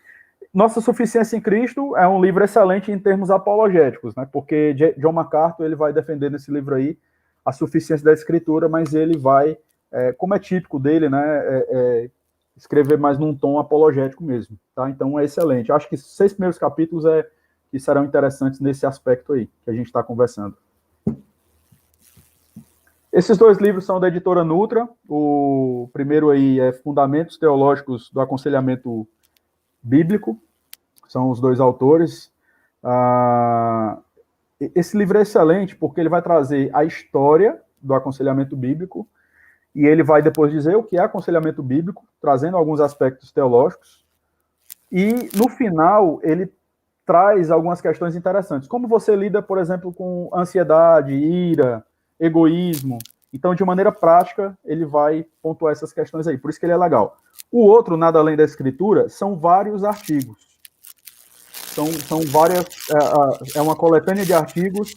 Nossa Suficiência em Cristo é um livro excelente em termos apologéticos, né? Porque John MacArthur ele vai defender nesse livro aí a suficiência da Escritura, mas ele vai, como é típico dele, né? Escrever mais num tom apologético mesmo, tá? Então é excelente. Acho que 6 primeiros capítulos que serão interessantes nesse aspecto aí que a gente está conversando. Esses 2 livros são da editora Nutra. O primeiro aí é Fundamentos Teológicos do Aconselhamento Bíblico. São os 2 autores. Esse livro é excelente porque ele vai trazer a história do aconselhamento bíblico e ele vai depois dizer o que é aconselhamento bíblico, trazendo alguns aspectos teológicos. E, no final, ele traz algumas questões interessantes. Como você lida, por exemplo, com ansiedade, ira, egoísmo. Então, de maneira prática, ele vai pontuar essas questões aí. Por isso que ele é legal. O outro, Nada Além da Escritura, são vários artigos. São várias... É uma coletânea de artigos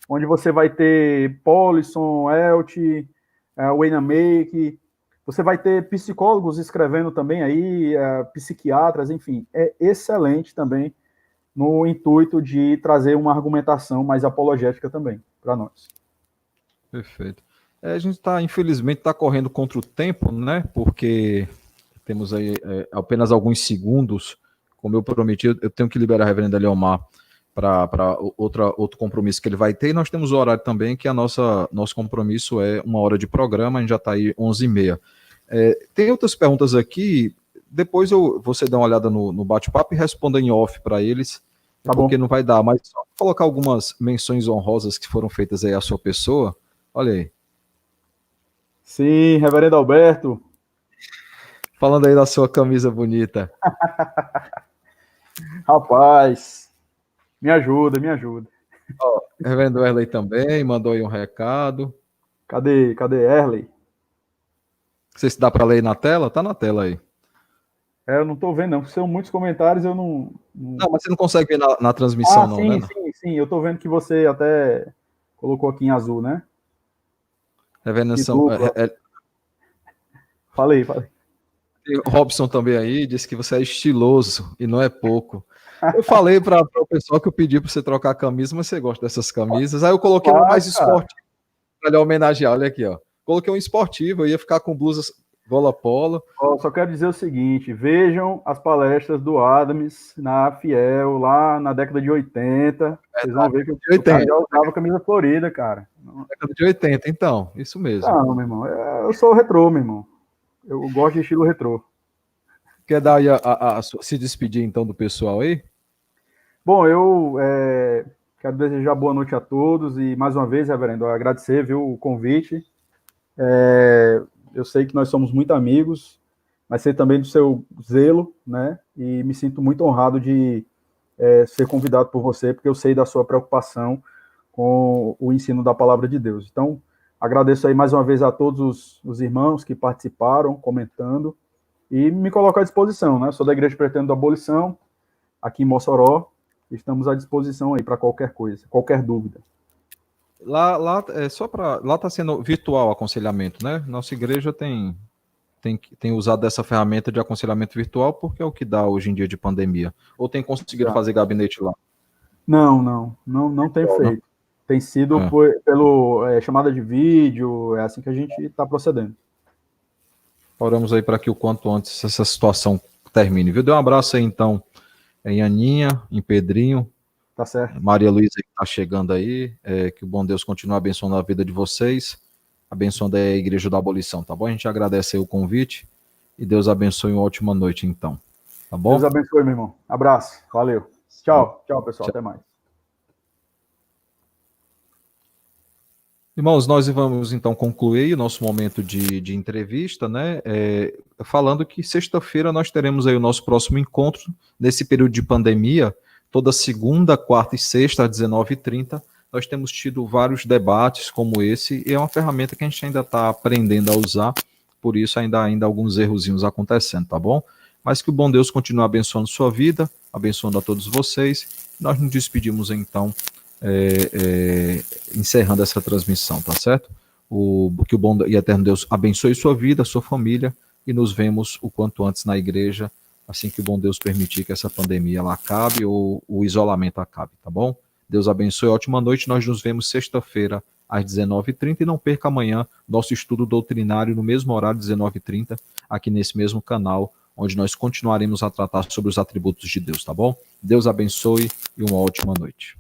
onde você vai ter Paulson, Elty, Weinamake, você vai ter psicólogos escrevendo também aí, psiquiatras, enfim. É excelente também no intuito de trazer uma argumentação mais apologética também para nós. Perfeito. A gente infelizmente, está correndo contra o tempo, né? Porque temos aí apenas alguns segundos. Como eu prometi, eu tenho que liberar a reverenda Leomar para outro compromisso que ele vai ter. E nós temos o horário também, que nosso compromisso é 1 hora de programa, a gente já está aí 11h30. Tem outras perguntas aqui, depois você dá uma olhada no bate-papo e responda em off para eles, Tá porque bom. não vai dar, mas só colocar algumas menções honrosas que foram feitas aí à sua pessoa. Olha aí. Sim, reverendo Alberto. Falando aí da sua camisa bonita. Rapaz, me ajuda, me ajuda. Ó, reverendo Erley também mandou aí um recado. Cadê Erley? sei se dá para ler na tela. Tá na tela aí. Eu não estou vendo, não. São muitos comentários, eu não... Não, mas você não consegue ver na transmissão, não, sim, né? sim. Eu estou vendo que você até colocou aqui em azul, né? Revelação. Falei. O Robson também aí disse que você é estiloso e não é pouco. Eu falei para o pessoal que eu pedi para você trocar a camisa, mas você gosta dessas camisas. Aí eu coloquei uma mais esportiva para lhe homenagear. Olha aqui, ó. Coloquei um esportivo, eu ia ficar com blusas gola polo. Só quero dizer o seguinte: vejam as palestras do Adams na Fiel, lá na década de 80. Vocês vão ver que o cara já usava camisa florida, cara. Década de 80, então. Isso mesmo. Não, meu irmão. Eu sou retrô, meu irmão. Eu gosto de estilo retrô. Quer dar aí se despedir, então, do pessoal aí? Bom, eu quero desejar boa noite a todos e, mais uma vez, reverendo, agradecer, viu, o convite. Eu sei que nós somos muito amigos, mas sei também do seu zelo, né? E me sinto muito honrado de ser convidado por você, porque eu sei da sua preocupação com o ensino da palavra de Deus. Então, agradeço aí mais uma vez a todos os irmãos que participaram, comentando, e me coloco à disposição, né? Sou da Igreja Presbiteriana da Abolição, aqui em Mossoró. Estamos à disposição aí para qualquer coisa, qualquer dúvida. Lá está sendo virtual o aconselhamento, né? Nossa igreja tem usado essa ferramenta de aconselhamento virtual porque é o que dá hoje em dia de pandemia. Ou tem conseguido fazer gabinete lá? Não tem feito. Tem sido pelo chamada de vídeo, é assim que a gente está procedendo. Oramos aí para que o quanto antes essa situação termine, viu? Dê um abraço aí, então, em Aninha, em Pedrinho. Tá certo. Maria Luísa que está chegando aí. Que o bom Deus continue abençoando a vida de vocês. Abençoando a Igreja da Abolição, tá bom? A gente agradece aí o convite. E Deus abençoe uma ótima noite, então. Tá bom? Deus abençoe, meu irmão. Abraço. Valeu. Tchau, pessoal. Até mais. Irmãos, nós vamos então concluir o nosso momento de entrevista, né? Falando que sexta-feira nós teremos aí o nosso próximo encontro, nesse período de pandemia, toda segunda, quarta e sexta, às 19h30. Nós temos tido vários debates como esse, e é uma ferramenta que a gente ainda está aprendendo a usar, por isso ainda alguns errozinhos acontecendo, tá bom? Mas que o bom Deus continue abençoando sua vida, abençoando a todos vocês. Nós nos despedimos então, encerrando essa transmissão, tá certo? Que o bom e eterno Deus abençoe sua vida, sua família, e nos vemos o quanto antes na igreja, assim que o bom Deus permitir que essa pandemia ela acabe ou o isolamento acabe, tá bom? Deus abençoe, ótima noite, nós nos vemos sexta-feira às 19h30 e não perca amanhã nosso estudo doutrinário no mesmo horário, 19h30, aqui nesse mesmo canal, onde nós continuaremos a tratar sobre os atributos de Deus, tá bom? Deus abençoe e uma ótima noite.